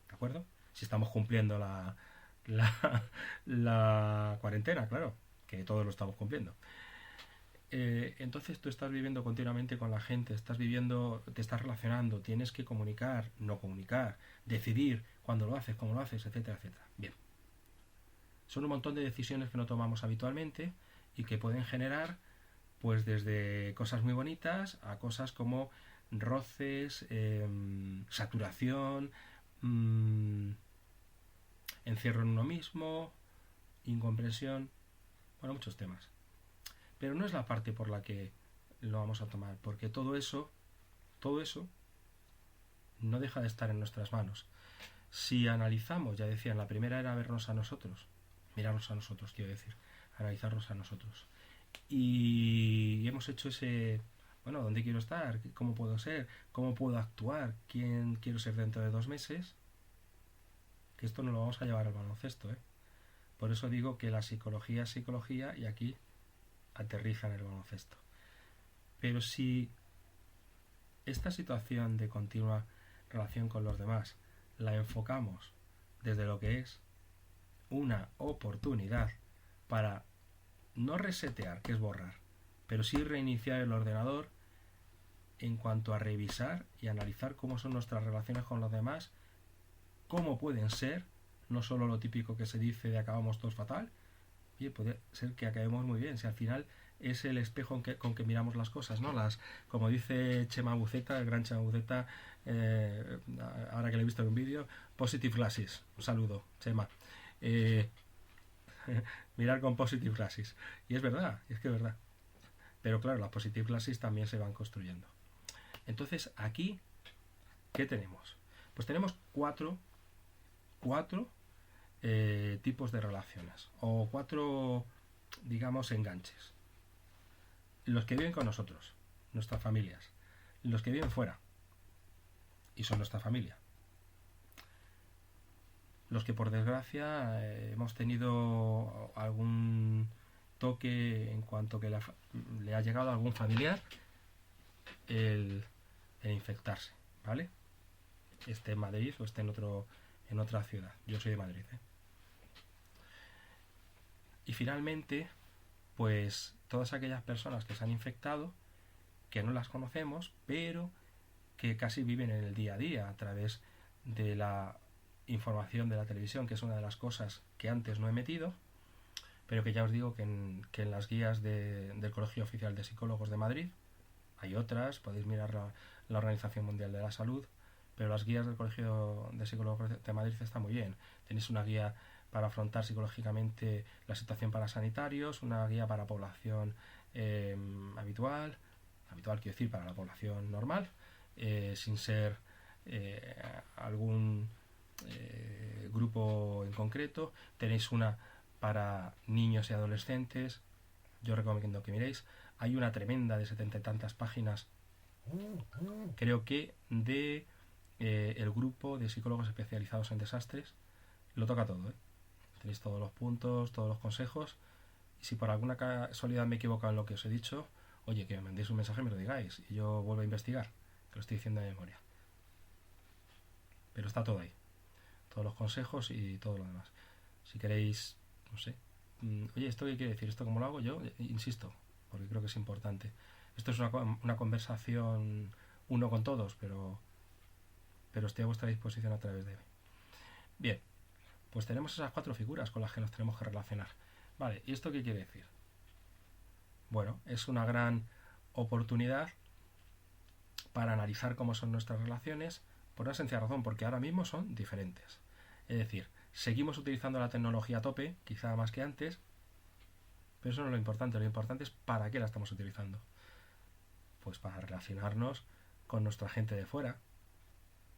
¿De acuerdo? Si estamos cumpliendo la cuarentena, claro, que todos lo estamos cumpliendo. Entonces tú estás viviendo continuamente con la gente, estás viviendo, te estás relacionando, tienes que comunicar, no comunicar, decidir cuándo lo haces, cómo lo haces, etcétera, etcétera. Bien. Son un montón de decisiones que no tomamos habitualmente y que pueden generar, pues desde cosas muy bonitas a cosas como roces, saturación, encierro en uno mismo, incomprensión, bueno, muchos temas. Pero no es la parte por la que lo vamos a tomar, porque todo eso no deja de estar en nuestras manos. Si analizamos, ya decía, en la primera era vernos a nosotros, mirarnos a nosotros, quiero decir, analizarnos a nosotros. Y hemos hecho ese, bueno, ¿dónde quiero estar? ¿Cómo puedo ser? ¿Cómo puedo actuar? ¿Quién quiero ser dentro de 2 meses? Que esto no lo vamos a llevar al baloncesto, ¿eh? Por eso digo que la psicología es psicología y aquí aterriza en el baloncesto. Pero si esta situación de continua relación con los demás la enfocamos desde lo que es una oportunidad para no resetear, que es borrar, pero sí reiniciar el ordenador en cuanto a revisar y analizar cómo son nuestras relaciones con los demás, cómo pueden ser, no solo lo típico que se dice de acabamos todos fatal, y puede ser que acabemos muy bien, si al final es el espejo con que miramos las cosas, ¿no? Como dice Chema Buceta, el gran Chema Buceta, ahora que le he visto en un vídeo, positive glasses, un saludo, Chema. Mirar con positive glasses. Y es verdad, es que es verdad. Pero claro, las positive glasses también se van construyendo. Entonces, aquí, ¿qué tenemos? Pues tenemos cuatro tipos de relaciones, o 4, digamos, enganches. Los que viven con nosotros, nuestras familias. Los que viven fuera, y son nuestra familia. Los que por desgracia hemos tenido algún toque en cuanto que le ha llegado a algún familiar el infectarse, ¿vale? Esté en Madrid o esté en otra ciudad. Yo soy de Madrid, ¿eh? Y finalmente, pues todas aquellas personas que se han infectado, que no las conocemos, pero que casi viven en el día a día a través de la información de la televisión, que es una de las cosas que antes no he metido, pero que ya os digo que en las guías del Colegio Oficial de Psicólogos de Madrid hay otras, podéis mirar la Organización Mundial de la Salud, pero las guías del Colegio de Psicólogos de Madrid están muy bien. Tenéis una guía para afrontar psicológicamente la situación para sanitarios, una guía para población habitual quiero decir para la población normal, sin ser algún grupo en concreto. Tenéis una para niños y adolescentes, yo recomiendo que miréis. Hay una tremenda de 70 y tantas páginas, creo que de el grupo de psicólogos especializados en desastres. Lo toca todo, ¿eh? Tenéis todos los puntos, todos los consejos, y si por alguna casualidad me he equivocado en lo que os he dicho, oye, que me mandéis un mensaje y me lo digáis y yo vuelvo a investigar, que lo estoy diciendo de memoria. Pero está todo ahí, todos los consejos y todo lo demás. Si queréis, no sé, oye, ¿esto qué quiere decir? ¿Esto cómo lo hago yo? Insisto, porque creo que es importante. Esto es una conversación uno con todos, pero estoy a vuestra disposición a través de mí. Bien, pues tenemos esas 4 figuras con las que nos tenemos que relacionar. Vale, ¿y esto qué quiere decir? Bueno, es una gran oportunidad para analizar cómo son nuestras relaciones por una sencilla razón, porque ahora mismo son diferentes. Es decir, Seguimos utilizando la tecnología a tope, quizá más que antes, pero eso no es lo importante es para qué la estamos utilizando. Pues para relacionarnos con nuestra gente de fuera,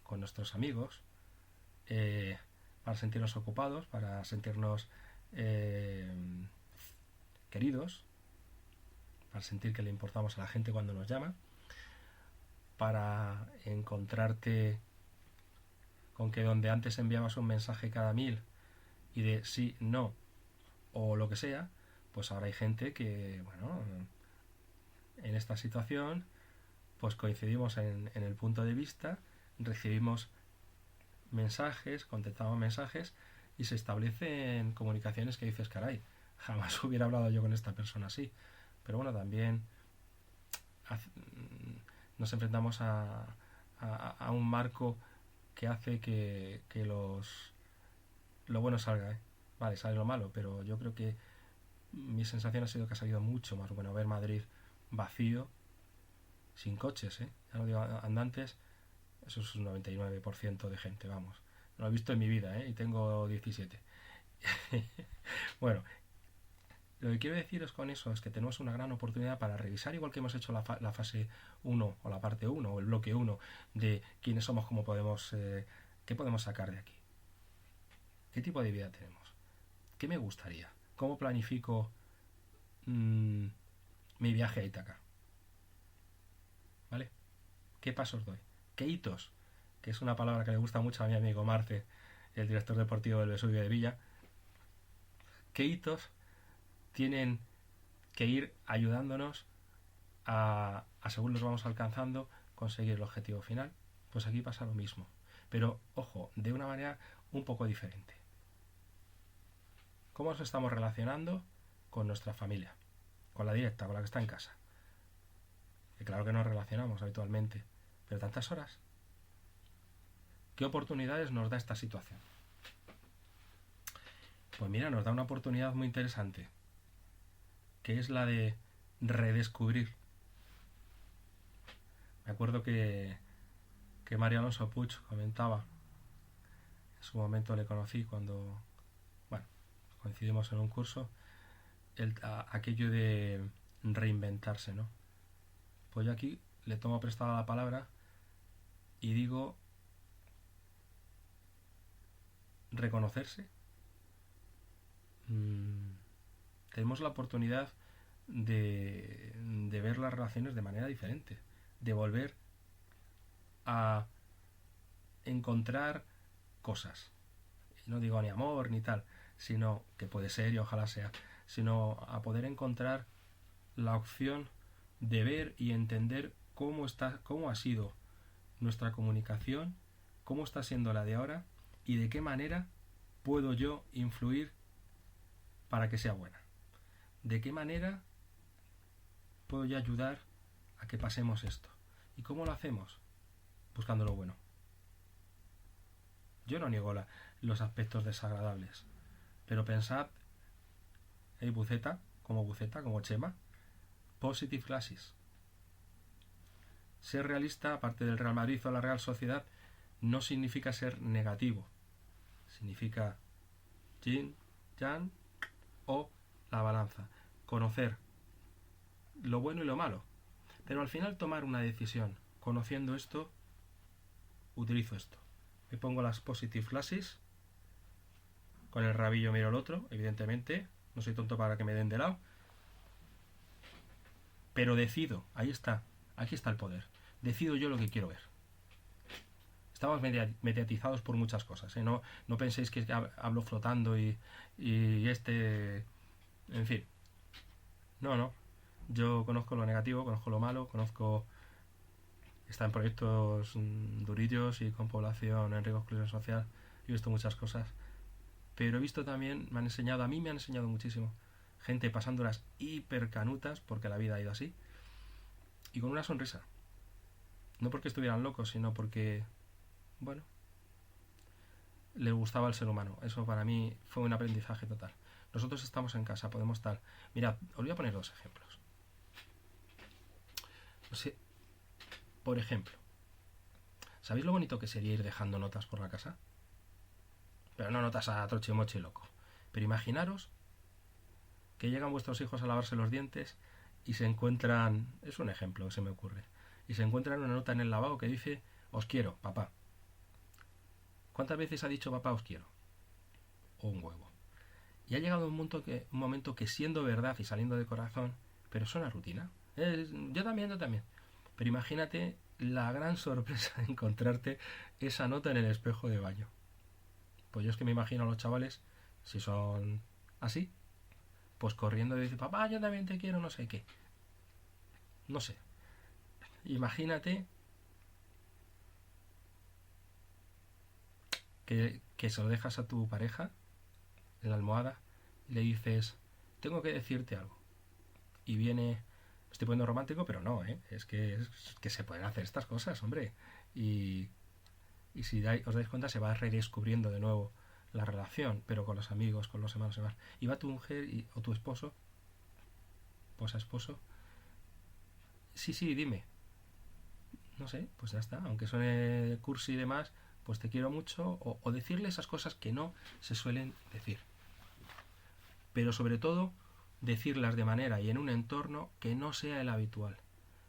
con nuestros amigos, para sentirnos ocupados, para sentirnos queridos, para sentir que le importamos a la gente cuando nos llama, para encontrarte con que donde antes enviabas un mensaje cada 1000 y de sí, no o lo que sea, pues ahora hay gente que, bueno, en esta situación pues coincidimos en el punto de vista, recibimos mensajes, contestamos mensajes y se establecen comunicaciones que dices, caray, jamás hubiera hablado yo con esta persona así. Pero bueno, también nos enfrentamos a un marco que hace que lo bueno salga, ¿eh? Vale, sale lo malo, pero yo creo que mi sensación ha sido que ha salido mucho más bueno ver Madrid vacío, sin coches, ¿eh? Ya no digo andantes, eso es un 99% de gente, vamos. No lo he visto en mi vida, ¿eh? Y tengo 17. Bueno, lo que quiero deciros con eso es que tenemos una gran oportunidad para revisar, igual que hemos hecho la fase 1 o la parte 1 o el bloque 1 de quiénes somos, cómo podemos, qué podemos sacar de aquí. ¿Qué tipo de vida tenemos? ¿Qué me gustaría? ¿Cómo planifico mi viaje a Ítaca? ¿Vale? ¿Qué pasos doy? ¿Qué hitos? Que es una palabra que le gusta mucho a mi amigo Marte, el director deportivo del Vesubio de Villa. ¿Qué hitos tienen que ir ayudándonos a según los vamos alcanzando, conseguir el objetivo final? Pues aquí pasa lo mismo. Pero, ojo, de una manera un poco diferente. ¿Cómo nos estamos relacionando con nuestra familia? Con la directa, con la que está en casa. Que claro que nos relacionamos habitualmente. Pero tantas horas. ¿Qué oportunidades nos da esta situación? Pues mira, nos da una oportunidad muy interesante, que es la de redescubrir. Me acuerdo que Mario Alonso Puig comentaba, en su momento le conocí cuando, bueno, coincidimos en un curso, aquello de reinventarse, ¿no? Pues yo aquí le tomo prestada la palabra y digo reconocerse. Tenemos la oportunidad de ver las relaciones de manera diferente, de volver a encontrar cosas. Y no digo ni amor ni tal, sino que puede ser y ojalá sea, sino a poder encontrar la opción de ver y entender cómo ha sido nuestra comunicación, cómo está siendo la de ahora y de qué manera puedo yo influir para que sea buena. De qué manera puedo yo ayudar a que pasemos esto. ¿Y cómo lo hacemos? Buscando lo bueno. Yo no niego los aspectos desagradables, pero pensad, hey, Buceta, como Chema, positive classes. Ser realista, aparte del Real Madrid o la Real Sociedad, no significa ser negativo. Significa yin, yang o la balanza. Conocer lo bueno y lo malo. Pero al final tomar una decisión. Conociendo esto, utilizo esto. Me pongo las positive classes. Con el rabillo miro al otro, evidentemente. No soy tonto para que me den de lado. Pero decido, ahí está. Aquí está el poder. Decido yo lo que quiero ver. Estamos mediatizados por muchas cosas, ¿eh? No penséis que hablo flotando y en fin. No. Yo conozco lo negativo, conozco lo malo, conozco... Está en proyectos durillos y con población en riesgo de exclusión social. He visto muchas cosas. Pero he visto también, a mí me han enseñado muchísimo. Gente pasándolas hiper canutas, porque la vida ha ido así. Y con una sonrisa. No porque estuvieran locos, sino porque, bueno, les gustaba el ser humano. Eso para mí fue un aprendizaje total. Nosotros estamos en casa, podemos estar... Mirad, os voy a poner 2 ejemplos. O sea, por ejemplo, ¿sabéis lo bonito que sería ir dejando notas por la casa? pero no notas a troche-moche loco. Pero imaginaros que llegan vuestros hijos a lavarse los dientes y se encuentran, es un ejemplo que se me ocurre, y se encuentran una nota en el lavabo que dice, os quiero, papá. ¿Cuántas veces ha dicho papá os quiero? O un huevo. Y ha llegado un momento que siendo verdad y saliendo de corazón, pero es una rutina. Yo también. Pero imagínate la gran sorpresa de encontrarte esa nota en el espejo de baño. Pues yo es que me imagino a los chavales, si son así, pues corriendo y dice, papá, yo también te quiero, no sé qué. No sé. Imagínate que se lo dejas a tu pareja en la almohada y le dices, tengo que decirte algo. Y viene, me estoy poniendo romántico, pero no, ¿eh? Es que se pueden hacer estas cosas, hombre. Y, y si os dais cuenta, se va redescubriendo de nuevo la relación, pero con los amigos, con los hermanos y demás. Y va tu mujer o tu esposo, esposo, sí, dime. No sé, pues ya está. Aunque suene cursi y demás, pues te quiero mucho. O decirle esas cosas que no se suelen decir. Pero sobre todo, decirlas de manera y en un entorno que no sea el habitual.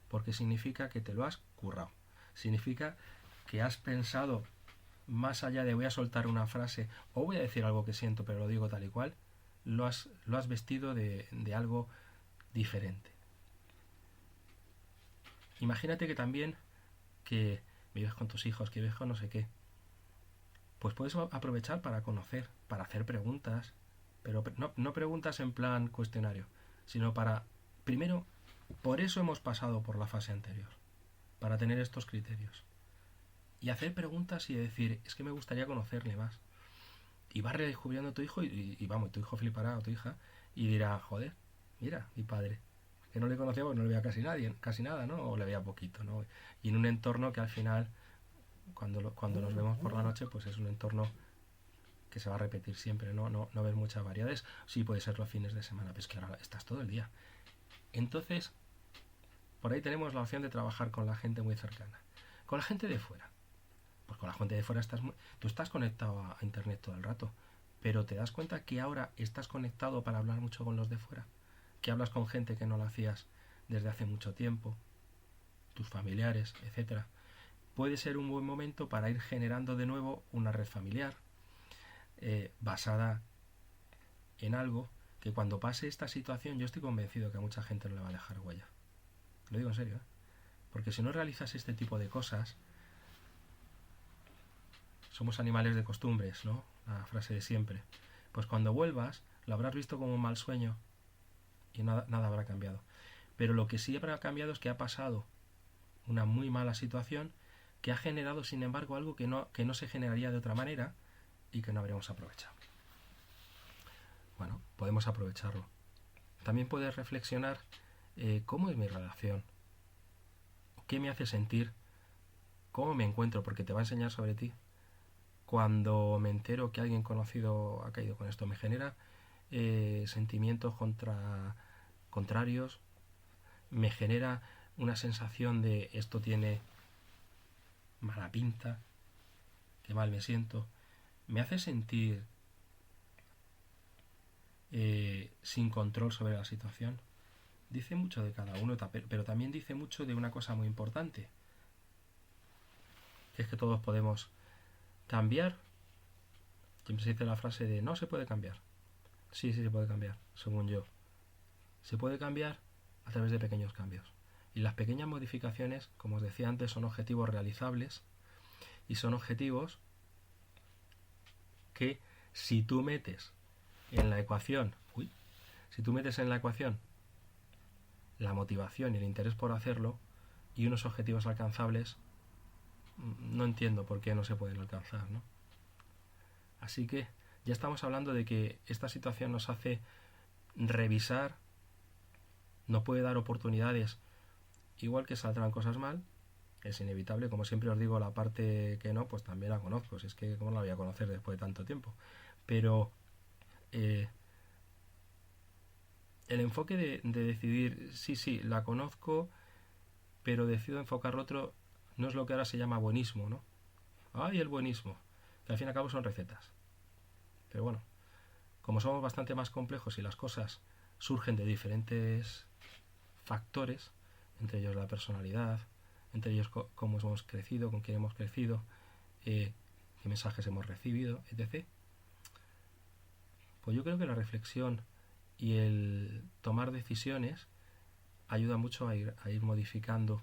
Porque significa que te lo has currado. Significa que has pensado más allá de voy a soltar una frase o voy a decir algo que siento pero lo digo tal y cual, lo has vestido de algo diferente. Imagínate que también que vives con tus hijos, que vives con no sé qué, pues puedes aprovechar para conocer, para hacer preguntas, pero no preguntas en plan cuestionario, sino para, primero, por eso hemos pasado por la fase anterior, para tener estos criterios. Y hacer preguntas y decir, es que me gustaría conocerle más. Y vas redescubriendo a tu hijo y vamos, tu hijo flipará o tu hija y dirá, joder, mira, mi padre, que no le conocía porque no le veía casi nada, ¿no? O le veía poquito, ¿no? Y en un entorno que al final, cuando nos vemos por la noche, pues es un entorno que se va a repetir siempre, ¿no? No ves muchas variedades. Sí, puede ser los fines de semana, pero es que ahora estás todo el día. Entonces, por ahí tenemos la opción de trabajar con la gente muy cercana. Con la gente de fuera. Pues con la gente de fuera tú estás conectado a internet todo el rato, pero te das cuenta que ahora estás conectado para hablar mucho con los de fuera, que hablas con gente que no lo hacías desde hace mucho tiempo, tus familiares, etcétera. Puede ser un buen momento para ir generando de nuevo una red familiar basada en algo que cuando pase esta situación yo estoy convencido que a mucha gente no le va a dejar huella. Lo digo en serio, ¿eh? Porque si no realizas este tipo de cosas, somos animales de costumbres, ¿no? La frase de siempre. Pues cuando vuelvas, lo habrás visto como un mal sueño y nada habrá cambiado. Pero lo que sí habrá cambiado es que ha pasado una muy mala situación que ha generado, sin embargo, algo que no se generaría de otra manera y que no habríamos aprovechado. Bueno, podemos aprovecharlo. También puedes reflexionar cómo es mi relación, qué me hace sentir, cómo me encuentro, porque te va a enseñar sobre ti. Cuando me entero que alguien conocido ha caído con esto, me genera sentimientos contrarios, me genera una sensación de esto tiene mala pinta, que mal me siento, me hace sentir sin control sobre la situación. Dice mucho de cada uno, pero también dice mucho de una cosa muy importante, que es que todos podemos cambiar. Siempre se dice la frase de no se puede cambiar. Sí se puede cambiar, según yo. Se puede cambiar a través de pequeños cambios. Y las pequeñas modificaciones, como os decía antes, son objetivos realizables y son objetivos que si tú metes en la ecuación, la motivación y el interés por hacerlo y unos objetivos alcanzables, no entiendo por qué no se pueden alcanzar, ¿no? Así que ya estamos hablando de que esta situación nos hace revisar, nos puede dar oportunidades, igual que saldrán cosas mal, es inevitable, como siempre os digo, la parte que no, pues también la conozco, si es que cómo la voy a conocer después de tanto tiempo, pero el enfoque de decidir, sí, la conozco, pero decido enfocarlo otro, no es lo que ahora se llama buenismo, ¿no? Ay, el buenismo, que al fin y al cabo son recetas. Pero bueno, como somos bastante más complejos y las cosas surgen de diferentes factores, entre ellos la personalidad, entre ellos cómo hemos crecido, con quién hemos crecido, qué mensajes hemos recibido, etc. Pues yo creo que la reflexión y el tomar decisiones ayuda mucho a ir modificando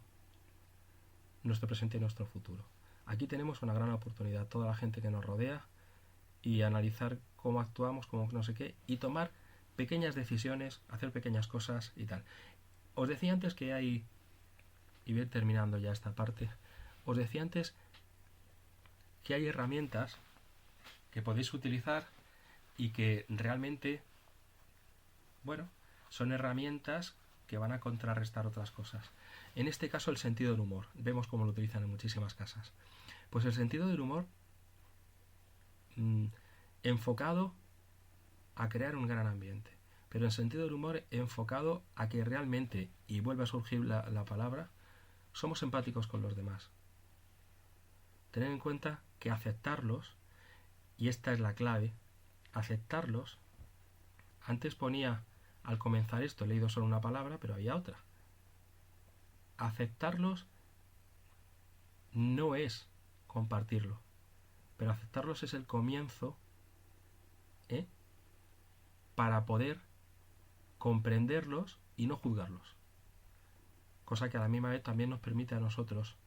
nuestro presente y nuestro futuro. Aquí tenemos una gran oportunidad, toda la gente que nos rodea, y analizar cómo actuamos, cómo no sé qué, y tomar pequeñas decisiones, hacer pequeñas cosas y tal. Os decía antes que hay, y voy terminando ya esta parte, os decía antes que hay herramientas que podéis utilizar y que realmente, bueno, son herramientas que van a contrarrestar otras cosas. En este caso el sentido del humor, vemos cómo lo utilizan en muchísimas casas. Pues el sentido del humor enfocado a crear un gran ambiente, pero el sentido del humor enfocado a que realmente, y vuelve a surgir la palabra, somos empáticos con los demás. Tened en cuenta que aceptarlos, y esta es la clave, aceptarlos, antes ponía al comenzar esto, he leído solo una palabra, pero había otra. Aceptarlos no es compartirlo, pero aceptarlos es el comienzo para poder comprenderlos y no juzgarlos. Cosa que a la misma vez también nos permite a nosotros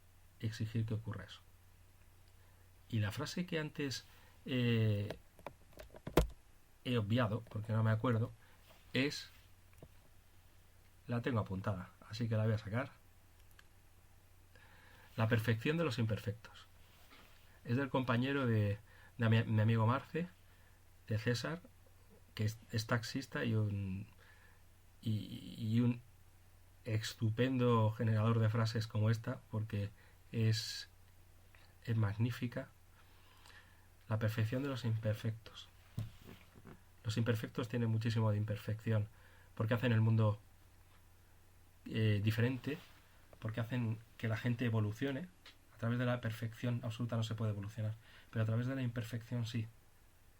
exigir que ocurra eso. Y la frase que antes he obviado, porque no me acuerdo, es... La tengo apuntada, así que la voy a sacar. La perfección de los imperfectos. Es del compañero de mi amigo Marce, de César, que es taxista y un estupendo generador de frases como esta, porque es magnífica. La perfección de los imperfectos. Los imperfectos tienen muchísimo de imperfección, porque hacen el mundo diferente, porque hacen que la gente evolucione. A través de la perfección absoluta no se puede evolucionar, pero a través de la imperfección sí,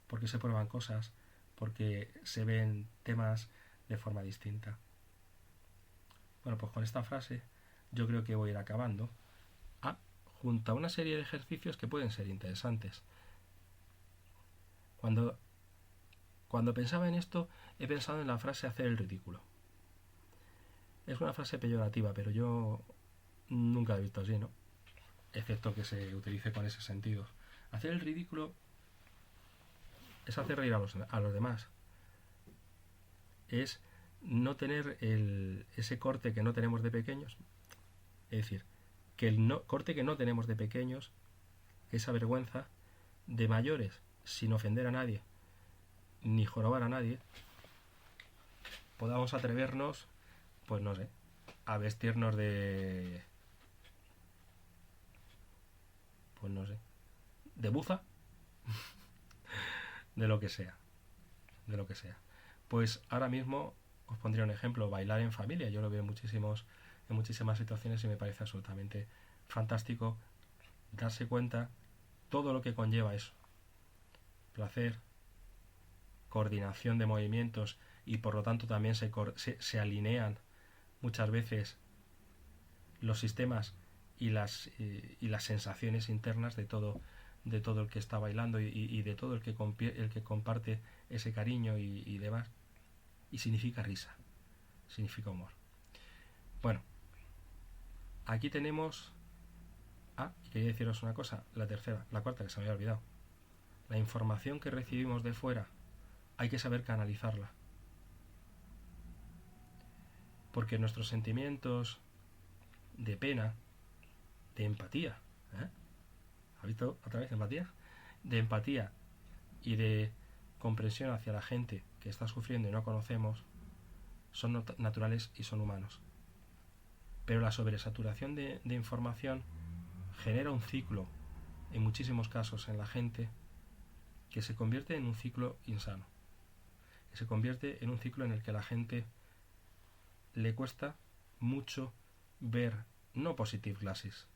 porque se prueban cosas, porque se ven temas de forma distinta. Bueno, pues con esta frase yo creo que voy a ir acabando, junto a una serie de ejercicios que pueden ser interesantes. Cuando pensaba en esto, he pensado en la frase hacer el ridículo. Es una frase peyorativa, pero yo nunca la he visto así, ¿no? Excepto que se utilice con ese sentido. Hacer el ridículo es hacer reír a los demás. Es no tener ese corte que no tenemos de pequeños. Es decir, que el corte que no tenemos de pequeños, esa vergüenza, de mayores, sin ofender a nadie, ni jorobar a nadie, podamos atrevernos, pues no sé, a vestirnos de... pues no sé, de buza, de lo que sea. Pues ahora mismo os pondría un ejemplo, bailar en familia. Yo lo veo en muchísimas situaciones y me parece absolutamente fantástico darse cuenta todo lo que conlleva eso. Placer, coordinación de movimientos, y por lo tanto también se alinean muchas veces los sistemas y las sensaciones internas de todo el que está bailando y de todo el que comparte ese cariño y demás. Y significa risa, significa humor. Bueno, aquí tenemos... y quería deciros una cosa, la cuarta que se me había olvidado. La información que recibimos de fuera hay que saber canalizarla. Porque nuestros sentimientos de pena, de empatía, ¿has visto otra vez empatía? De empatía y de comprensión hacia la gente que está sufriendo y no conocemos, son naturales y son humanos. Pero la sobresaturación de información genera un ciclo, en muchísimos casos en la gente, que se convierte en un ciclo insano, que se convierte en un ciclo en el que a la gente le cuesta mucho ver, no positive glasses,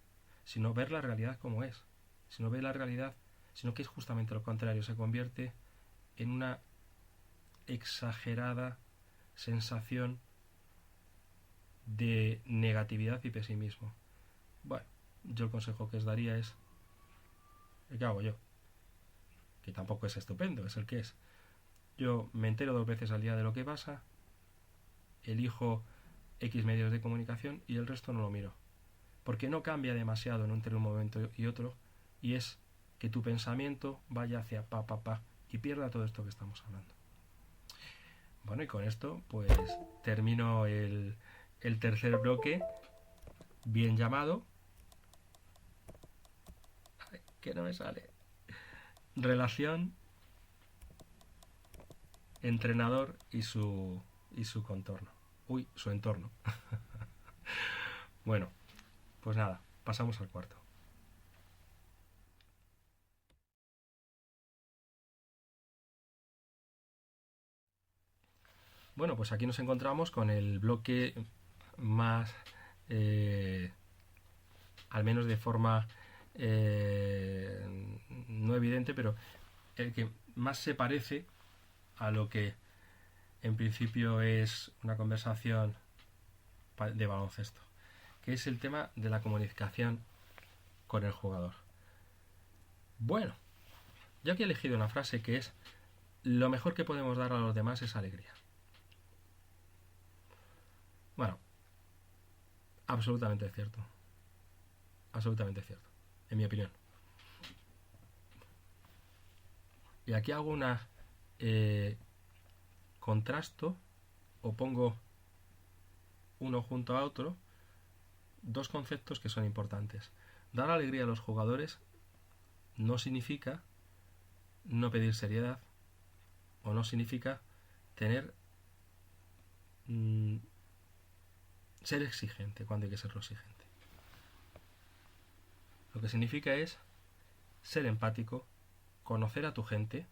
sino ver la realidad como es, sino ver la realidad, sino que es justamente lo contrario, se convierte en una exagerada sensación de negatividad y pesimismo. Bueno, yo el consejo que os daría es, ¿qué hago yo? Que tampoco es estupendo, es el que es. Yo me entero 2 veces al día de lo que pasa, elijo X medios de comunicación y el resto no lo miro. Porque no cambia demasiado entre un momento y otro, y es que tu pensamiento vaya hacia pa y pierda todo esto que estamos hablando. Bueno, y con esto pues termino el tercer bloque, bien llamado, que no me sale, relación entrenador y su contorno. Uy, su entorno. Bueno, pues nada, pasamos al cuarto. Bueno, pues aquí nos encontramos con el bloque más, al menos de forma no evidente, pero el que más se parece a lo que en principio es una conversación de baloncesto, que es el tema de la comunicación con el jugador. Bueno, yo aquí he elegido una frase que es: lo mejor que podemos dar a los demás es alegría. Bueno, absolutamente cierto. Absolutamente cierto, en mi opinión. Y aquí hago una contrasto o pongo uno junto a otro dos conceptos que son importantes. Dar alegría a los jugadores no significa no pedir seriedad o no significa tener ser exigente cuando hay que serlo exigente. Lo que significa es ser empático, conocer a tu gente.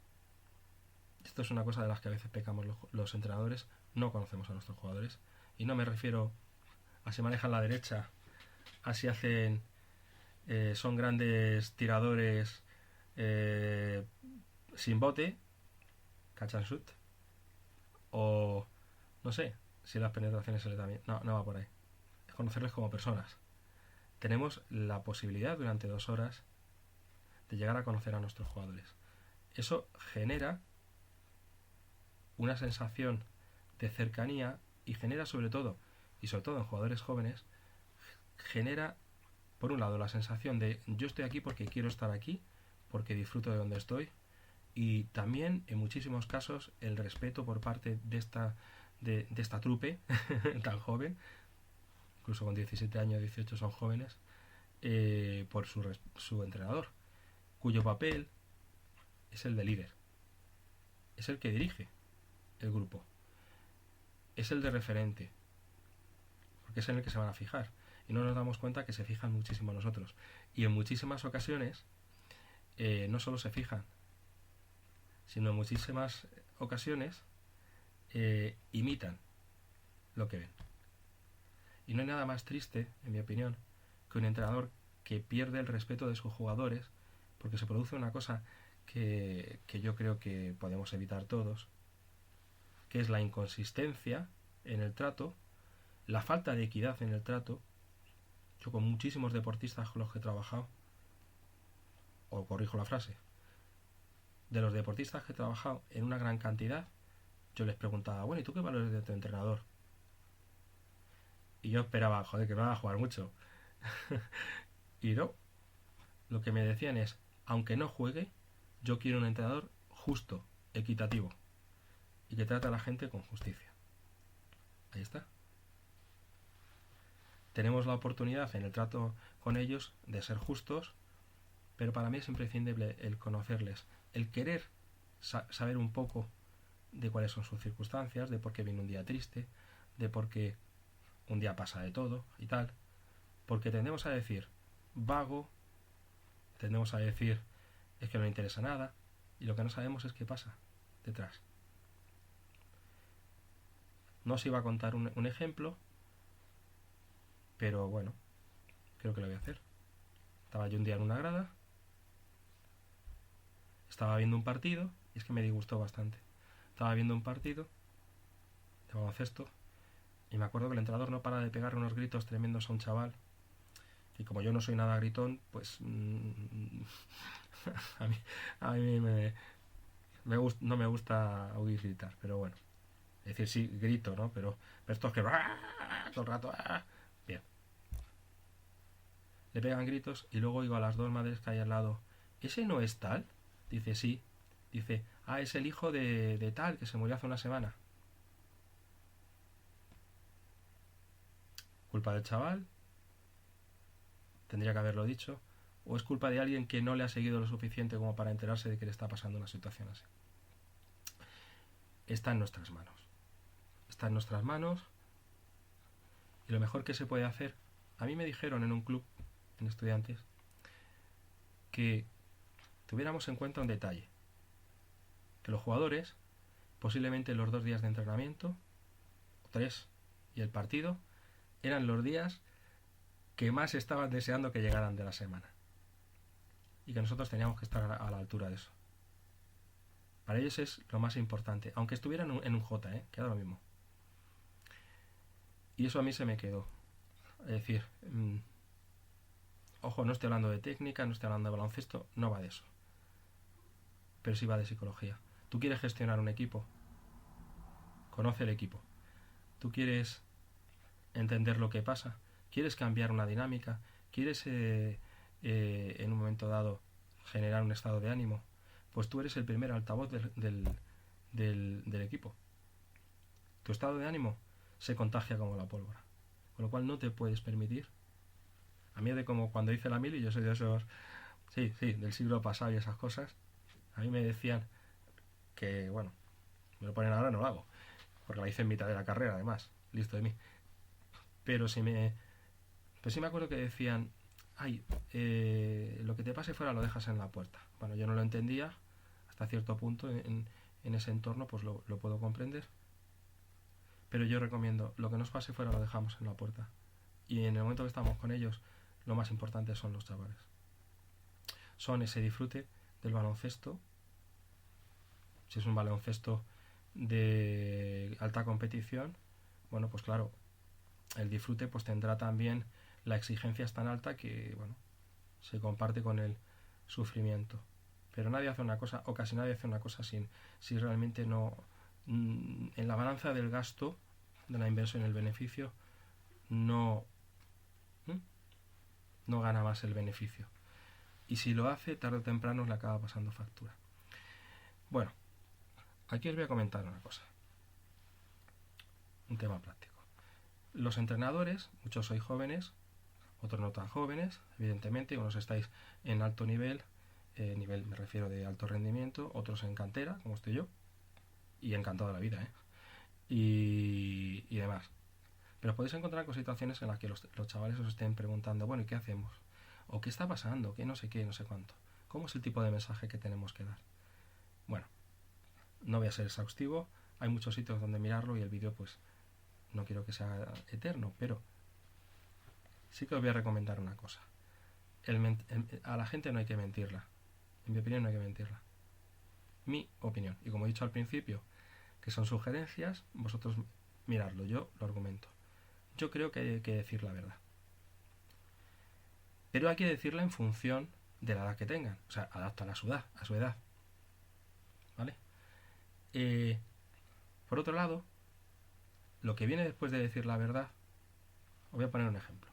Esto es una cosa de las que a veces pecamos los entrenadores, no conocemos a nuestros jugadores. Y no me refiero a si manejan la derecha, a si hacen son grandes tiradores sin bote, catch and shoot, o no sé si las penetraciones se les da bien. No, no va por ahí. Es conocerles como personas. Tenemos la posibilidad durante 2 horas de llegar a conocer a nuestros jugadores. Eso genera una sensación de cercanía y genera sobre todo en jugadores jóvenes, genera por un lado la sensación de yo estoy aquí porque quiero estar aquí, porque disfruto de donde estoy, y también en muchísimos casos el respeto por parte de esta trupe tan joven, incluso con 17 años, 18 son jóvenes, por su entrenador, cuyo papel es el de líder, es el que dirige el grupo, es el de referente, porque es en el que se van a fijar, y no nos damos cuenta que se fijan muchísimo en nosotros, y en muchísimas ocasiones no solo se fijan, sino en muchísimas ocasiones imitan lo que ven. Y no hay nada más triste, en mi opinión, que un entrenador que pierde el respeto de sus jugadores, porque se produce una cosa que yo creo que podemos evitar todos, que es la inconsistencia en el trato, la falta de equidad en el trato. Yo con muchísimos deportistas con los que he trabajado, o corrijo la frase, de los deportistas que he trabajado en una gran cantidad, yo les preguntaba, bueno, ¿y tú qué valores de tu entrenador? Y yo esperaba, joder, que no van a jugar mucho. Y no, lo que me decían es, aunque no juegue, yo quiero un entrenador justo, equitativo, y que trate a la gente con justicia. Ahí está. Tenemos la oportunidad en el trato con ellos de ser justos, pero para mí es imprescindible el conocerles, el querer saber un poco de cuáles son sus circunstancias, de por qué viene un día triste, de por qué un día pasa de todo y tal. Porque tendemos a decir vago, tendemos a decir es que no le interesa nada, y lo que no sabemos es qué pasa detrás. No os iba a contar un ejemplo, pero bueno, creo que lo voy a hacer. Estaba yo un día en una grada, estaba viendo un partido Y es que me disgustó bastante. Estaba viendo un partido de baloncesto y me acuerdo que el entrenador no para de pegar unos gritos tremendos a un chaval. Y como yo no soy nada gritón, pues a mí, a mí no me gusta oír gritar, pero bueno. Es decir, sí, grito, ¿no? Pero estos que... todo el rato... Bien. Le pegan gritos y luego oigo a las dos madres que hay al lado. ¿Ese no es tal? Dice, sí. Dice, es el hijo de tal que se murió hace una semana. ¿Culpa del chaval? Tendría que haberlo dicho. ¿O es culpa de alguien que no le ha seguido lo suficiente como para enterarse de que le está pasando una situación así? Está en nuestras manos. Está en nuestras manos. Y lo mejor que se puede hacer... A mí me dijeron en un club, en estudiantes, que tuviéramos en cuenta un detalle. Que los jugadores, posiblemente los 2 días de entrenamiento, o 3, y el partido, eran los días que más estaban deseando que llegaran de la semana. Y que nosotros teníamos que estar a la altura de eso. Para ellos es lo más importante, aunque estuvieran en un J, queda lo mismo. Y eso a mí se me quedó. Es decir, ojo, no estoy hablando de técnica, no estoy hablando de baloncesto, no va de eso. Pero sí va de psicología. Tú quieres gestionar un equipo, conoce el equipo. Tú quieres entender lo que pasa, quieres cambiar una dinámica, quieres en un momento dado generar un estado de ánimo, pues tú eres el primer altavoz del equipo. Tu estado de ánimo se contagia como la pólvora, con lo cual no te puedes permitir. A mí de como cuando hice la mili, yo soy de esos, sí, del siglo pasado y esas cosas, a mí me decían que, bueno, me lo ponen ahora, no lo hago, porque la hice en mitad de la carrera además, listo de mí. Pero sí me acuerdo que decían, lo que te pase fuera lo dejas en la puerta. Bueno, yo no lo entendía, hasta cierto punto en ese entorno pues lo puedo comprender. Pero yo recomiendo, lo que nos pase fuera lo dejamos en la puerta. Y en el momento que estamos con ellos, lo más importante son los chavales. Son ese disfrute del baloncesto. Si es un baloncesto de alta competición, bueno, pues claro, el disfrute pues tendrá también la exigencia es tan alta que, bueno, se comparte con el sufrimiento. Pero nadie hace una cosa, o casi nadie hace una cosa si realmente no... En la balanza del gasto, de la inversión y el beneficio, no gana más el beneficio. Y si lo hace, tarde o temprano le acaba pasando factura. Bueno, aquí os voy a comentar una cosa. Un tema práctico. Los entrenadores, muchos sois jóvenes, otros no tan jóvenes, evidentemente, unos estáis en alto nivel, nivel me refiero de alto rendimiento, otros en cantera, como estoy yo, y encantado de la vida, y demás. Pero podéis encontrar con situaciones en las que los chavales os estén preguntando, bueno, ¿y qué hacemos? ¿O qué está pasando? ¿Qué no sé qué, no sé cuánto? ¿Cómo es el tipo de mensaje que tenemos que dar? Bueno, no voy a ser exhaustivo, hay muchos sitios donde mirarlo y el vídeo pues no quiero que sea eterno, pero sí que os voy a recomendar una cosa. A la gente no hay que mentirla. En mi opinión no hay que mentirla. Mi opinión. Y como he dicho al principio, que son sugerencias, vosotros miradlo, yo lo argumento. Yo creo que hay que decir la verdad. Pero hay que decirla en función de la edad que tengan. O sea, adapta a su edad. ¿Vale? Por otro lado, lo que viene después de decir la verdad, os voy a poner un ejemplo.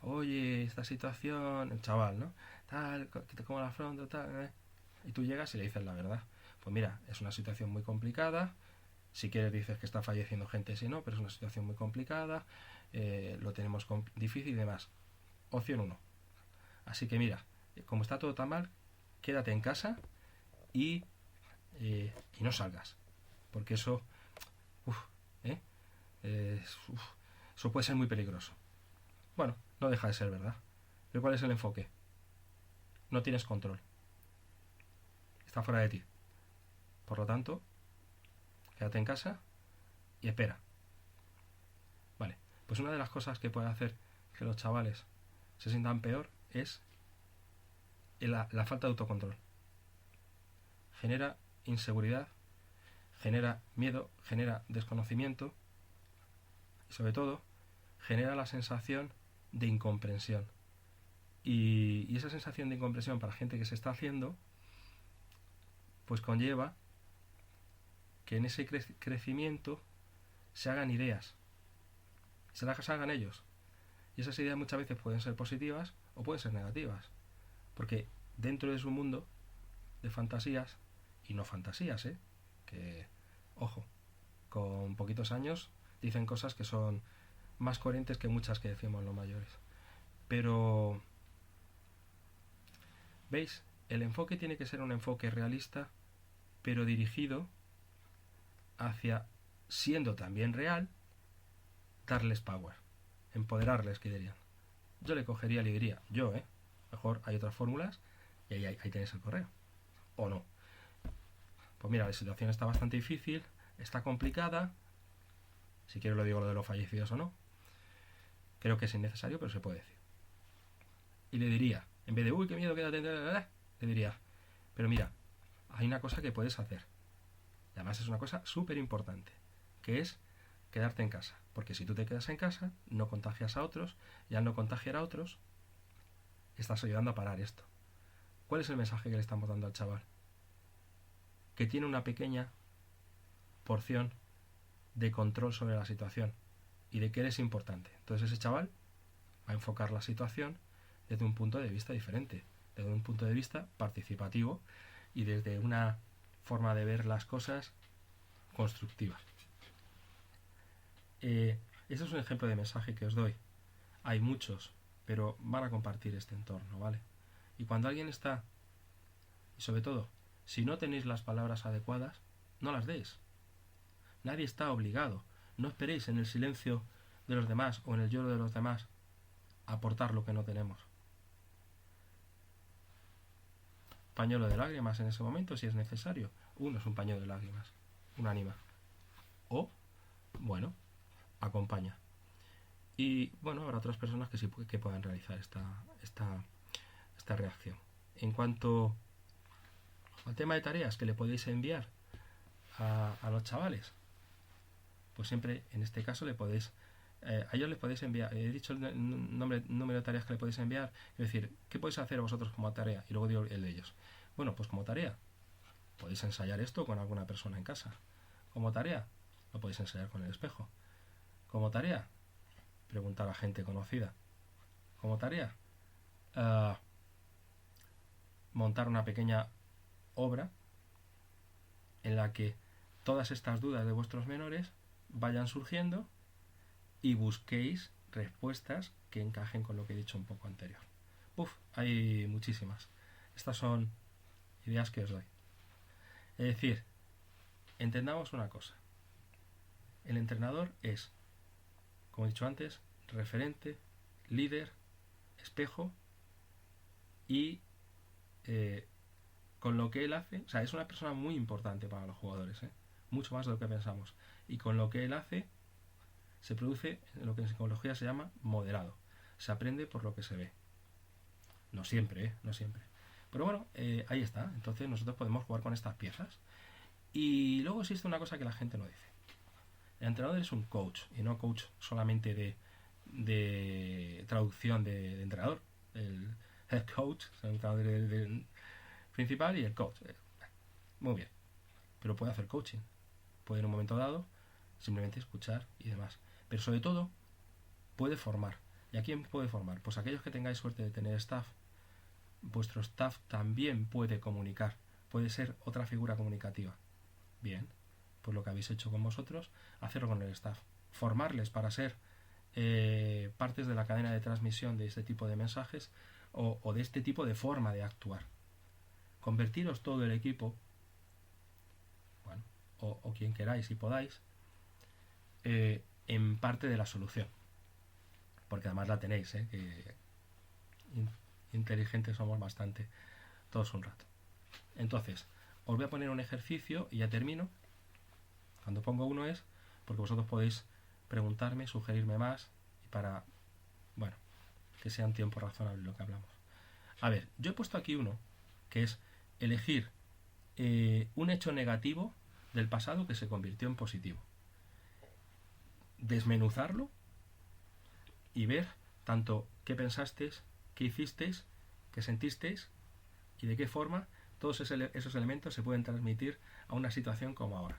Oye, esta situación, el chaval, ¿no? Tal, que te como la afronto, tal, y tú llegas y le dices la verdad. Pues mira, es una situación muy complicada. Si quieres dices que está falleciendo gente, si no, pero es una situación muy complicada. Lo tenemos difícil y demás. Opción 1. Así que mira, como está todo tan mal, quédate en casa y no salgas. Porque eso, eso puede ser muy peligroso. Bueno, no deja de ser verdad. Pero ¿cuál es el enfoque? No tienes control. Está fuera de ti. Por lo tanto, quédate en casa y espera. Vale, pues una de las cosas que puede hacer que los chavales se sientan peor es la falta de autocontrol. genera inseguridad, genera miedo, genera desconocimiento y sobre todo genera la sensación de incomprensión. Y esa sensación de incomprensión para gente que se está haciendo, pues conlleva que en ese crecimiento se hagan ideas, se las hagan ellos. Y esas ideas muchas veces pueden ser positivas o pueden ser negativas. Porque dentro de su mundo de fantasías, y no fantasías, que, ojo, con poquitos años dicen cosas que son más coherentes que muchas que decimos los mayores. Pero, ¿veis? El enfoque tiene que ser un enfoque realista, pero dirigido hacia, siendo también real, darles power, empoderarles, que dirían. Yo le cogería y le diría, mejor hay otras fórmulas y ahí tenéis el correo. O no. Pues mira, la situación está bastante difícil, está complicada, si quiero lo digo lo de los fallecidos o no. Creo que es innecesario, pero se puede decir. Y le diría, en vez de, uy, qué miedo, quédate, le diría, pero mira, hay una cosa que puedes hacer. Y además es una cosa súper importante, que es quedarte en casa. Porque si tú te quedas en casa, no contagias a otros, y al no contagiar a otros, estás ayudando a parar esto. ¿Cuál es el mensaje que le estamos dando al chaval? Que tiene una pequeña porción de control sobre la situación y de que él es importante. Entonces ese chaval va a enfocar la situación desde un punto de vista diferente, desde un punto de vista participativo y desde una forma de ver las cosas constructiva. Ese es un ejemplo de mensaje que os doy. Hay muchos, pero van a compartir este entorno, ¿vale? Y cuando alguien está, y sobre todo, si no tenéis las palabras adecuadas, no las deis. Nadie está obligado. No esperéis en el silencio de los demás o en el lloro de los demás a aportar lo que no tenemos. Pañuelo de lágrimas en ese momento, si es necesario. Uno es un pañuelo de lágrimas, un ánima. O, bueno, acompaña. Y bueno, habrá otras personas que sí que puedan realizar esta reacción. En cuanto al tema de tareas que le podéis enviar a los chavales, pues siempre en este caso le podéis a ellos les podéis enviar, he dicho el número de tareas que le podéis enviar, es decir, ¿qué podéis hacer vosotros como tarea? Y luego digo el de ellos. Bueno, pues como tarea podéis ensayar esto con alguna persona en casa. Como tarea lo podéis ensayar con el espejo. Como tarea preguntar a gente conocida. Como tarea montar una pequeña obra en la que todas estas dudas de vuestros menores vayan surgiendo y busquéis respuestas que encajen con lo que he dicho un poco anterior. Hay muchísimas. Estas son ideas que os doy. Es decir, entendamos una cosa. El entrenador es, como he dicho antes, referente, líder, espejo y con lo que él hace, o sea, es una persona muy importante para los jugadores, mucho más de lo que pensamos. Y con lo que él hace se produce lo que en psicología se llama modelado. Se aprende por lo que se ve. No siempre, no siempre. Pero bueno, ahí está. Entonces nosotros podemos jugar con estas piezas. Y luego existe una cosa que la gente no dice. El entrenador es un coach, y no coach solamente de traducción de entrenador. El head coach, el entrenador principal, y el coach. Muy bien. Pero puede hacer coaching. Puede en un momento dado simplemente escuchar y demás. Pero sobre todo, puede formar. ¿Y a quién puede formar? Pues aquellos que tengáis suerte de tener staff. Vuestro staff también puede comunicar. Puede ser otra figura comunicativa. Bien, pues lo que habéis hecho con vosotros, hacerlo con el staff. Formarles para ser partes de la cadena de transmisión de este tipo de mensajes o de este tipo de forma de actuar. Convertiros todo el equipo, bueno, o quien queráis y podáis, en parte de la solución. Porque además la tenéis, que inteligentes somos bastante, todos un rato. Entonces, os voy a poner un ejercicio y ya termino. Cuando pongo uno es porque vosotros podéis preguntarme, sugerirme más y para, bueno, que sea un tiempo razonable lo que hablamos. A ver, yo he puesto aquí uno que es elegir un hecho negativo del pasado que se convirtió en positivo. Desmenuzarlo y ver tanto qué pensasteis, qué hicisteis, qué sentisteis y de qué forma todos esos elementos se pueden transmitir a una situación como ahora.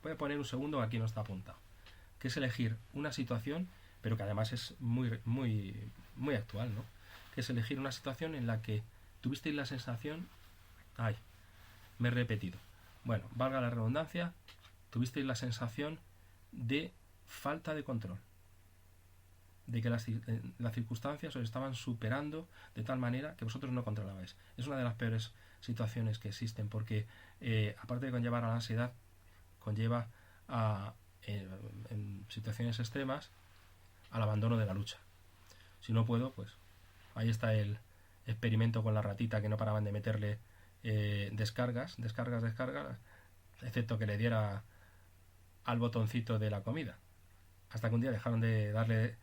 Voy a poner un segundo, aquí no está apuntado, que es elegir una situación, pero que además es muy actual, ¿no? Que es elegir una situación en la que tuvisteis la sensación, ay, me he repetido, bueno, valga la redundancia, tuvisteis la sensación de falta de control, de que las circunstancias os estaban superando de tal manera que vosotros no controlabais. Es una de las peores situaciones que existen, porque aparte de conllevar a la ansiedad, conlleva en situaciones extremas al abandono de la lucha. Si no puedo, pues ahí está el experimento con la ratita, que no paraban de meterle descargas, excepto que le diera al botoncito de la comida, hasta que un día dejaron de darle.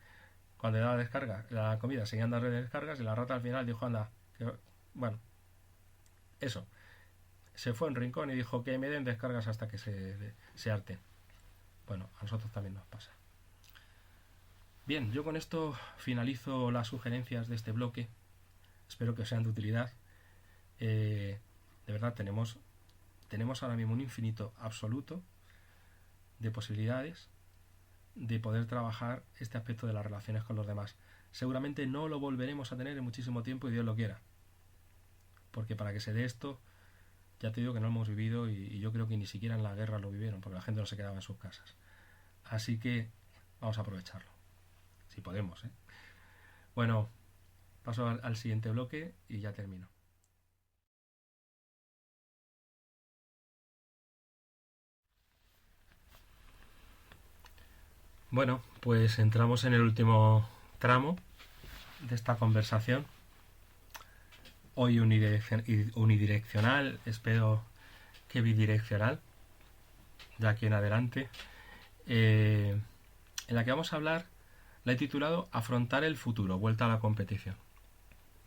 Cuando le daba descarga la comida, seguían darle descargas, y la rata al final dijo, anda, que, bueno, eso, se fue a un rincón y dijo que me den descargas hasta que se harten. Bueno, a nosotros también nos pasa. Bien, yo con esto finalizo las sugerencias de este bloque. Espero que os sean de utilidad. De verdad, tenemos ahora mismo un infinito absoluto de posibilidades de poder trabajar este aspecto de las relaciones con los demás. Seguramente no lo volveremos a tener en muchísimo tiempo, y Dios lo quiera. Porque para que se dé esto, ya te digo que no lo hemos vivido, y yo creo que ni siquiera en la guerra lo vivieron, porque la gente no se quedaba en sus casas. Así que vamos a aprovecharlo. Si podemos, ¿eh? Bueno, paso al siguiente bloque y ya termino. Bueno, pues entramos en el último tramo de esta conversación. Hoy unidireccional, espero que bidireccional, de aquí en adelante. En la que vamos a hablar, la he titulado Afrontar el futuro, vuelta a la competición.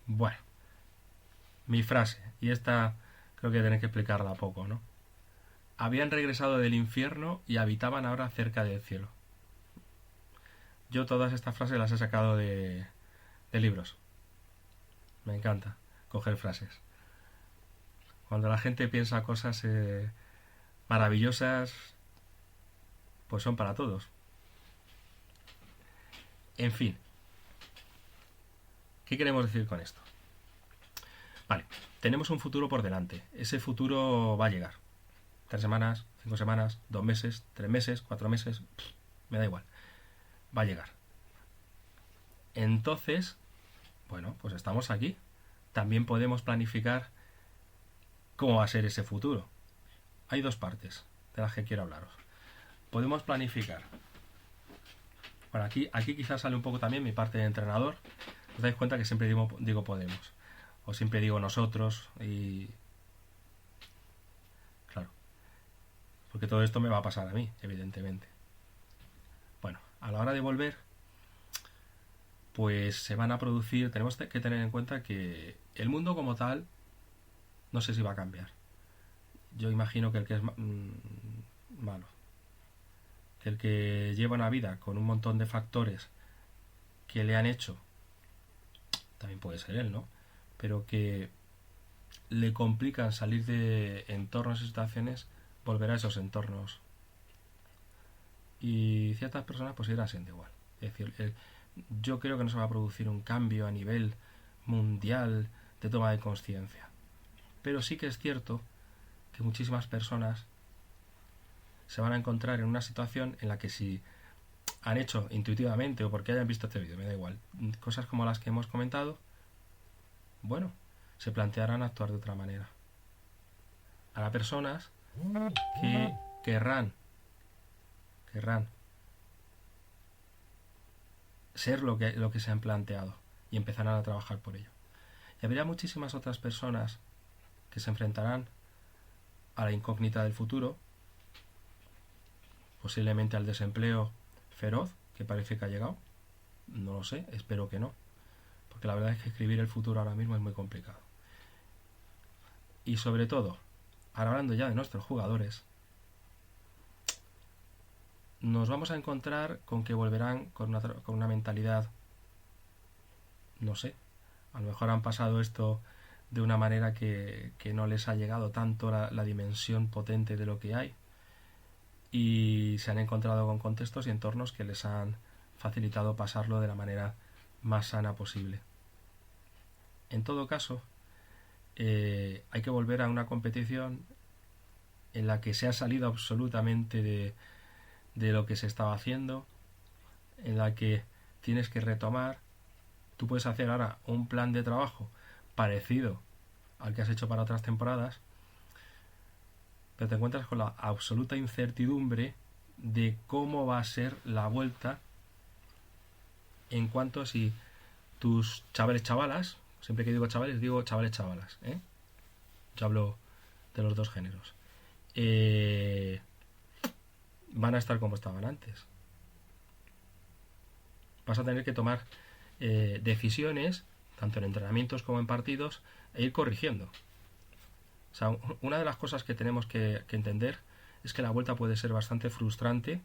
Bueno, mi frase, y esta creo que tenéis que explicarla poco, ¿no? Habían regresado del infierno y habitaban ahora cerca del cielo. Yo todas estas frases las he sacado de libros. Me encanta coger frases. Cuando la gente piensa cosas maravillosas, pues son para todos. En fin, ¿qué queremos decir con esto? Vale, tenemos un futuro por delante. Ese futuro va a llegar. 3 semanas, 5 semanas, 2 meses, 3 meses, 4 meses, me da igual. Va a llegar. Entonces, bueno, pues estamos aquí. También podemos planificar cómo va a ser ese futuro. Hay dos partes de las que quiero hablaros. Podemos planificar. Bueno, aquí quizás sale un poco también mi parte de entrenador. Os dais cuenta que siempre digo podemos. O siempre digo nosotros, y claro, porque todo esto me va a pasar a mí, evidentemente. Bueno, a la hora de volver, pues se van a producir, tenemos que tener en cuenta que el mundo como tal, no sé si va a cambiar. Yo imagino que el que es malo, que el que lleva una vida con un montón de factores que le han hecho, también puede ser él, ¿no? Pero que le complican salir de entornos y situaciones, volver a esos entornos. Y ciertas personas pues irán siendo igual. Es decir, yo creo que no se va a producir un cambio a nivel mundial de toma de conciencia. Pero sí que es cierto que muchísimas personas se van a encontrar en una situación en la que, si han hecho intuitivamente o porque hayan visto este vídeo, me da igual, cosas como las que hemos comentado, bueno, se plantearán actuar de otra manera. Habrá personas que querrán ser lo que se han planteado y empezarán a trabajar por ello. Y habrá muchísimas otras personas que se enfrentarán a la incógnita del futuro, posiblemente al desempleo feroz que parece que ha llegado. No lo sé, espero que no, porque la verdad es que escribir el futuro ahora mismo es muy complicado. Y sobre todo, ahora hablando ya de nuestros jugadores, nos vamos a encontrar con que volverán con una mentalidad, no sé, a lo mejor han pasado esto de una manera que no les ha llegado tanto la dimensión potente de lo que hay, y se han encontrado con contextos y entornos que les han facilitado pasarlo de la manera más sana posible. En todo caso, hay que volver a una competición en la que se ha salido absolutamente de lo que se estaba haciendo, en la que tienes que retomar. Tú puedes hacer ahora un plan de trabajo parecido al que has hecho para otras temporadas, pero te encuentras con la absoluta incertidumbre de cómo va a ser la vuelta, en cuanto a si tus chavales chavalas, siempre que digo chavales chavalas, yo hablo de los dos géneros, van a estar como estaban antes. Vas a tener que tomar decisiones, tanto en entrenamientos como en partidos, e ir corrigiendo. O sea, una de las cosas que tenemos que entender es que la vuelta puede ser bastante frustrante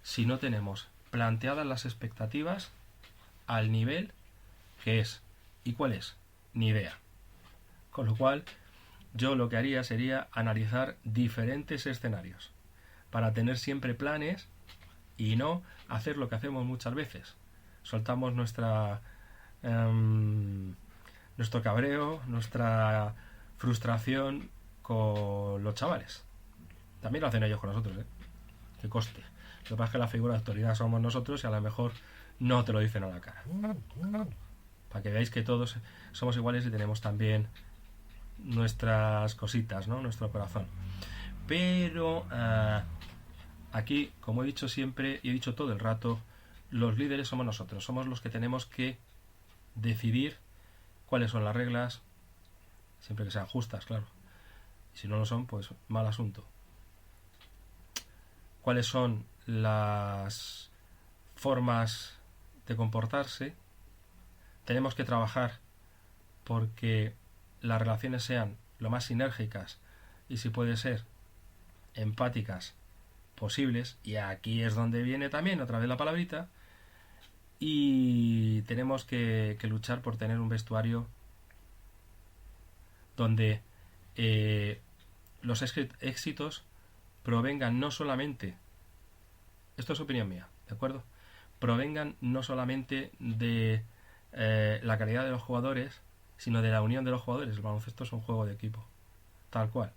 si no tenemos planteadas las expectativas al nivel que es. ¿Y cuál es? Ni idea. Con lo cual, yo lo que haría sería analizar diferentes escenarios para tener siempre planes y no hacer lo que hacemos muchas veces. Soltamos nuestro cabreo, nuestra frustración con los chavales. También lo hacen ellos con nosotros, que coste. Lo que pasa es que la figura de autoridad somos nosotros y a lo mejor no te lo dicen a la cara. Para que veáis que todos somos iguales y tenemos también nuestras cositas, ¿no? Nuestro corazón. Pero aquí, como he dicho siempre y he dicho todo el rato, los líderes somos nosotros. Somos los que tenemos que decidir cuáles son las reglas, siempre que sean justas, claro. Y si no lo son, pues mal asunto. Cuáles son las formas de comportarse. Tenemos que trabajar porque las relaciones sean lo más sinérgicas y, si puede ser, empáticas posibles, y aquí es donde viene también otra vez la palabrita. Y tenemos que luchar por tener un vestuario donde los éxitos provengan no solamente, esto es opinión mía, ¿de acuerdo? Provengan no solamente de la calidad de los jugadores, sino de la unión de los jugadores. El baloncesto es un juego de equipo, tal cual.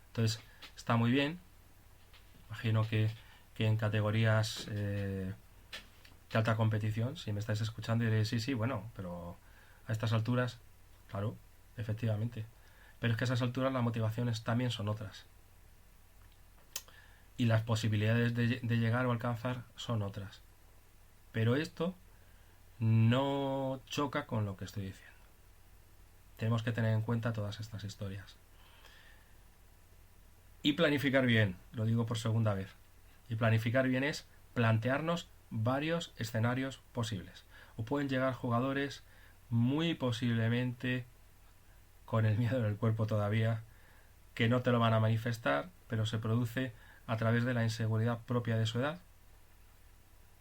Entonces, está muy bien. Imagino que en categorías de alta competición, si me estáis escuchando, diréis sí, bueno, pero a estas alturas, claro, efectivamente. Pero es que a esas alturas las motivaciones también son otras. Y las posibilidades de llegar o alcanzar son otras. Pero esto no choca con lo que estoy diciendo. Tenemos que tener en cuenta todas estas historias. Y planificar bien, lo digo por segunda vez. Y planificar bien es plantearnos varios escenarios posibles. O pueden llegar jugadores muy posiblemente con el miedo en el cuerpo todavía, que no te lo van a manifestar, pero se produce a través de la inseguridad propia de su edad,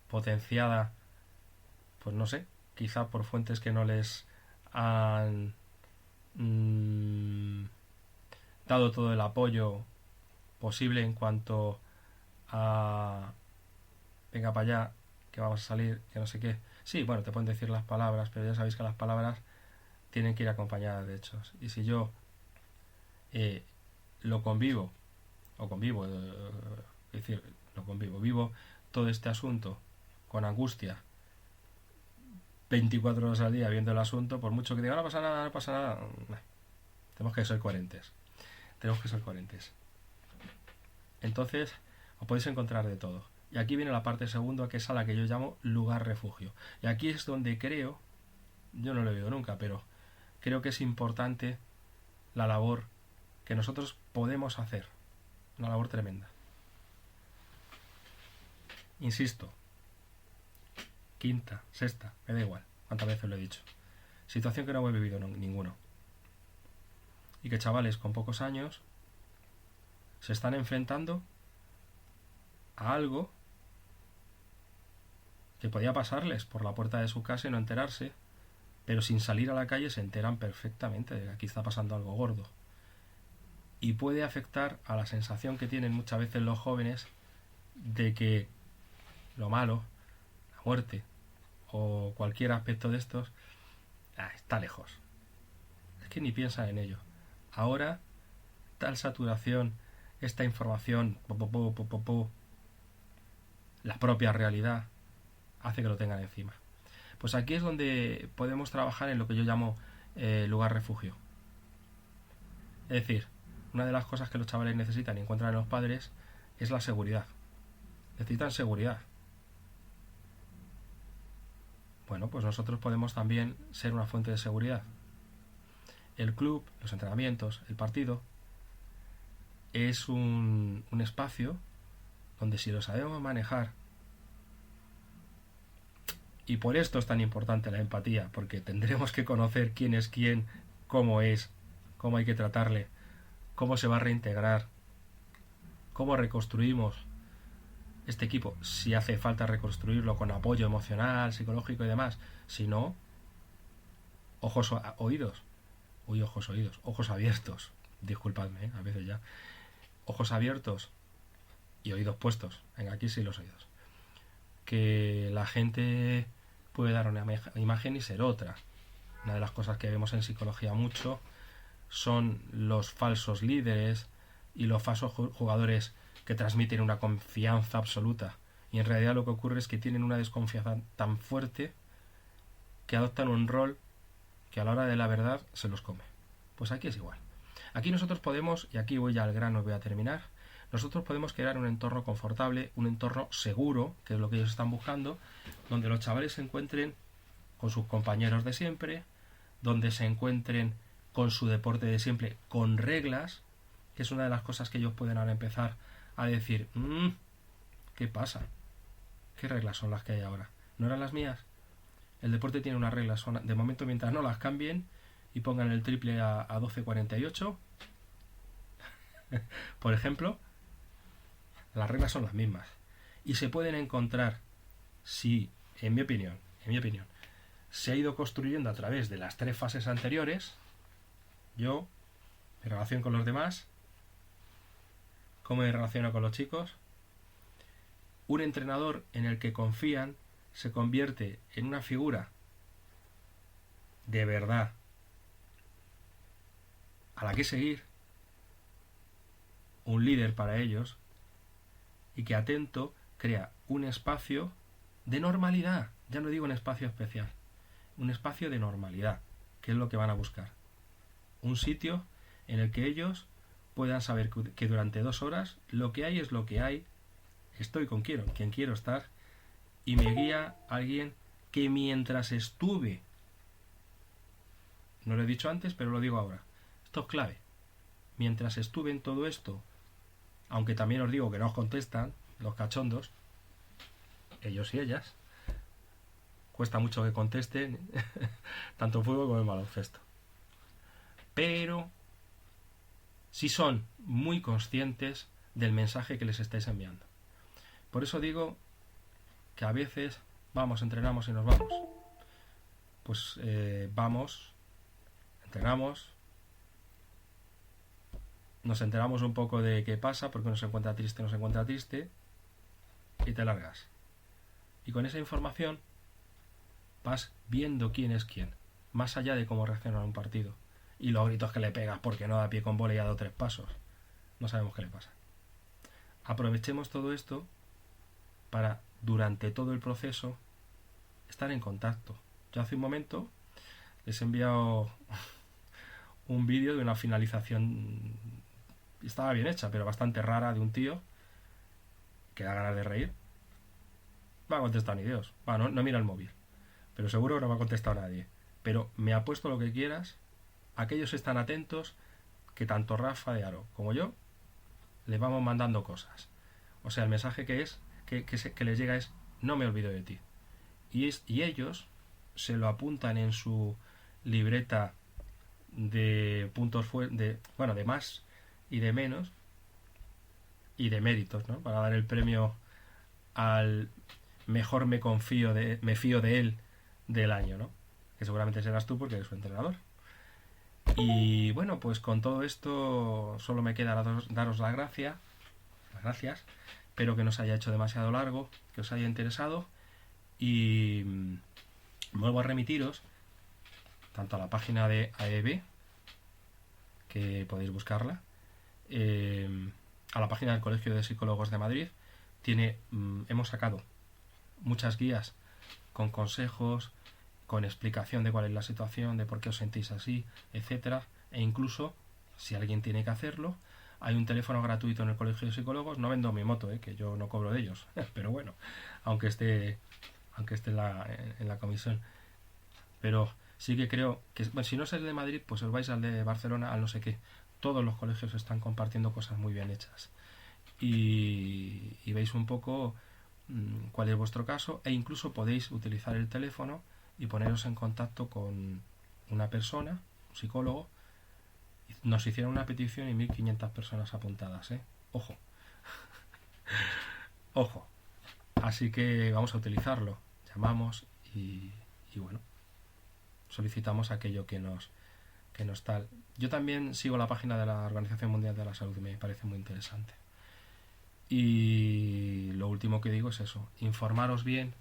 potenciada, pues no sé, quizá por fuentes que no les han dado todo el apoyo posible en cuanto a venga para allá, que vamos a salir, que no sé qué. Sí, bueno, te pueden decir las palabras, pero ya sabéis que las palabras tienen que ir acompañadas de hechos. Y si yo vivo todo este asunto con angustia 24 horas al día viendo el asunto, por mucho que diga no pasa nada, tenemos que ser coherentes. Entonces, os podéis encontrar de todo. Y aquí viene la parte segunda, que es a la que yo llamo lugar refugio. Y aquí es donde creo, yo no lo he oído nunca, pero creo que es importante la labor que nosotros podemos hacer. Una labor tremenda. Insisto, quinta, sexta, me da igual cuántas veces lo he dicho. Situación que no he vivido ninguno. y que chavales con pocos años se están enfrentando a algo que podía pasarles por la puerta de su casa y no enterarse, pero sin salir a la calle se enteran perfectamente de que aquí está pasando algo gordo. Y puede afectar a la sensación que tienen muchas veces los jóvenes de que lo malo, la muerte o cualquier aspecto de estos, está lejos. Es que ni piensan en ello. Ahora, tal saturación, esta información, la propia realidad, hace que lo tengan encima. Pues aquí es donde podemos trabajar en lo que yo llamo lugar refugio. Es decir, una de las cosas que los chavales necesitan y encuentran en los padres es la seguridad. Necesitan seguridad. Bueno, pues nosotros podemos también ser una fuente de seguridad. El club, los entrenamientos, el partido, es un espacio donde si lo sabemos manejar, y por esto es tan importante la empatía, porque tendremos que conocer quién es quién, cómo es, cómo hay que tratarle, cómo se va a reintegrar, cómo reconstruimos este equipo, si hace falta reconstruirlo con apoyo emocional, psicológico y demás. Si no, ojos oídos. Ojos abiertos. Disculpadme, a veces ya. Ojos abiertos y oídos puestos. Venga, aquí sí los oídos. Que la gente puede dar una imagen y ser otra. Una de las cosas que vemos en psicología mucho son los falsos líderes y los falsos jugadores que transmiten una confianza absoluta, y en realidad lo que ocurre es que tienen una desconfianza tan fuerte que adoptan un rol que a la hora de la verdad se los come. Pues aquí es igual. Aquí nosotros podemos, y aquí voy ya al grano, voy a terminar, nosotros podemos crear un entorno confortable, un entorno seguro, que es lo que ellos están buscando, donde los chavales se encuentren con sus compañeros de siempre, donde se encuentren con su deporte de siempre, con reglas, que es una de las cosas que ellos pueden ahora empezar a decir, ¿qué pasa? ¿Qué reglas son las que hay ahora? ¿No eran las mías? El deporte tiene unas reglas, de momento mientras no las cambien y pongan el triple a 12.48, por ejemplo, las reglas son las mismas. Y se pueden encontrar, si, en mi opinión, se ha ido construyendo a través de las 3 fases anteriores, yo, mi relación con los demás, cómo me relaciono con los chicos, un entrenador en el que confían se convierte en una figura de verdad a la que seguir, un líder para ellos, y que atento crea un espacio de normalidad, ya no digo un espacio especial, un espacio de normalidad, que es lo que van a buscar. Un sitio en el que ellos puedan saber que durante 2 horas lo que hay es lo que hay, estoy con quien quiero estar, y me guía alguien que mientras estuve, no lo he dicho antes, pero lo digo ahora, esto es clave, mientras estuve en todo esto, aunque también os digo que no os contestan los cachondos, ellos y ellas, cuesta mucho que contesten, tanto en fútbol como en baloncesto, pero si son muy conscientes del mensaje que les estáis enviando. Por eso digo que a veces vamos, entrenamos y nos vamos. Pues vamos, entrenamos, nos enteramos un poco de qué pasa, porque uno se encuentra triste, y te largas. Y con esa información vas viendo quién es quién, más allá de cómo reacciona a un partido. Y los gritos que le pegas porque no da pie con bola y ha dado 3 pasos. No sabemos qué le pasa. Aprovechemos todo esto para, durante todo el proceso, estar en contacto. Yo hace un momento les he enviado un vídeo de una finalización, estaba bien hecha, pero bastante rara, de un tío que da ganas de reír. No ha contestado ni Dios. No mira el móvil, pero seguro que no me ha contestado nadie. Pero me ha puesto lo que quieras. Aquellos están atentos, que tanto Rafa de Aro como yo les vamos mandando cosas. O sea, el mensaje que les llega es: no me olvido de ti. Y ellos se lo apuntan en su libreta de puntos de más y de menos y de méritos, ¿no? Para dar el premio al mejor me fío de él del año, ¿no? Que seguramente serás tú porque eres su entrenador. Y bueno, pues con todo esto solo me queda daros las gracias. Espero que no os haya hecho demasiado largo, que os haya interesado y vuelvo a remitiros tanto a la página de AEB, que podéis buscarla, a la página del Colegio de Psicólogos de Madrid. Hemos sacado muchas guías con consejos, con explicación de cuál es la situación, de por qué os sentís así, etcétera. E incluso, si alguien tiene que hacerlo, hay un teléfono gratuito en el Colegio de Psicólogos. No vendo mi moto, que yo no cobro de ellos, pero bueno, aunque esté en la comisión. Pero sí que creo que, bueno, si no es el de Madrid, pues os vais al de Barcelona, al no sé qué. Todos los colegios están compartiendo cosas muy bien hechas. Y veis un poco cuál es vuestro caso, e incluso podéis utilizar el teléfono y poneros en contacto con una persona, un psicólogo. Nos hicieron una petición y 1500 personas apuntadas, ¿eh? Ojo, ojo. Así que vamos a utilizarlo. Llamamos y bueno, solicitamos aquello que nos tal. Yo también sigo la página de la Organización Mundial de la Salud y me parece muy interesante. Y lo último que digo es eso, informaros bien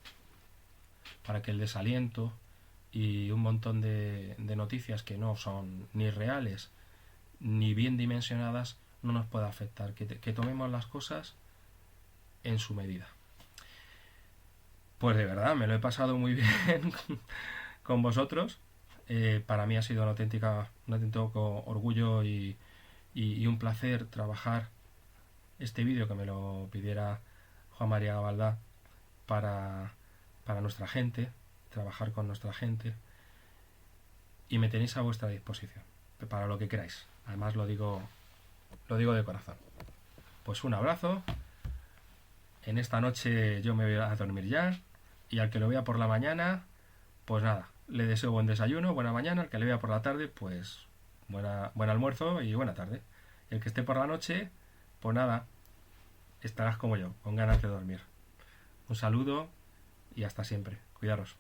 para que el desaliento y un montón de noticias que no son ni reales ni bien dimensionadas no nos pueda afectar, que tomemos las cosas en su medida. Pues de verdad, me lo he pasado muy bien con vosotros. Para mí ha sido un auténtico orgullo y un placer trabajar este vídeo, que me lo pidiera Juan María Gabaldá, para nuestra gente, trabajar con nuestra gente, y me tenéis a vuestra disposición para lo que queráis. Además lo digo de corazón. Pues un abrazo. En esta noche yo me voy a dormir ya, y al que lo vea por la mañana, pues nada, le deseo buen desayuno, buena mañana. Al que le vea por la tarde, pues buen almuerzo y buena tarde. Y el que esté por la noche, pues nada, estarás como yo, con ganas de dormir. Un saludo y hasta siempre. Cuidaros.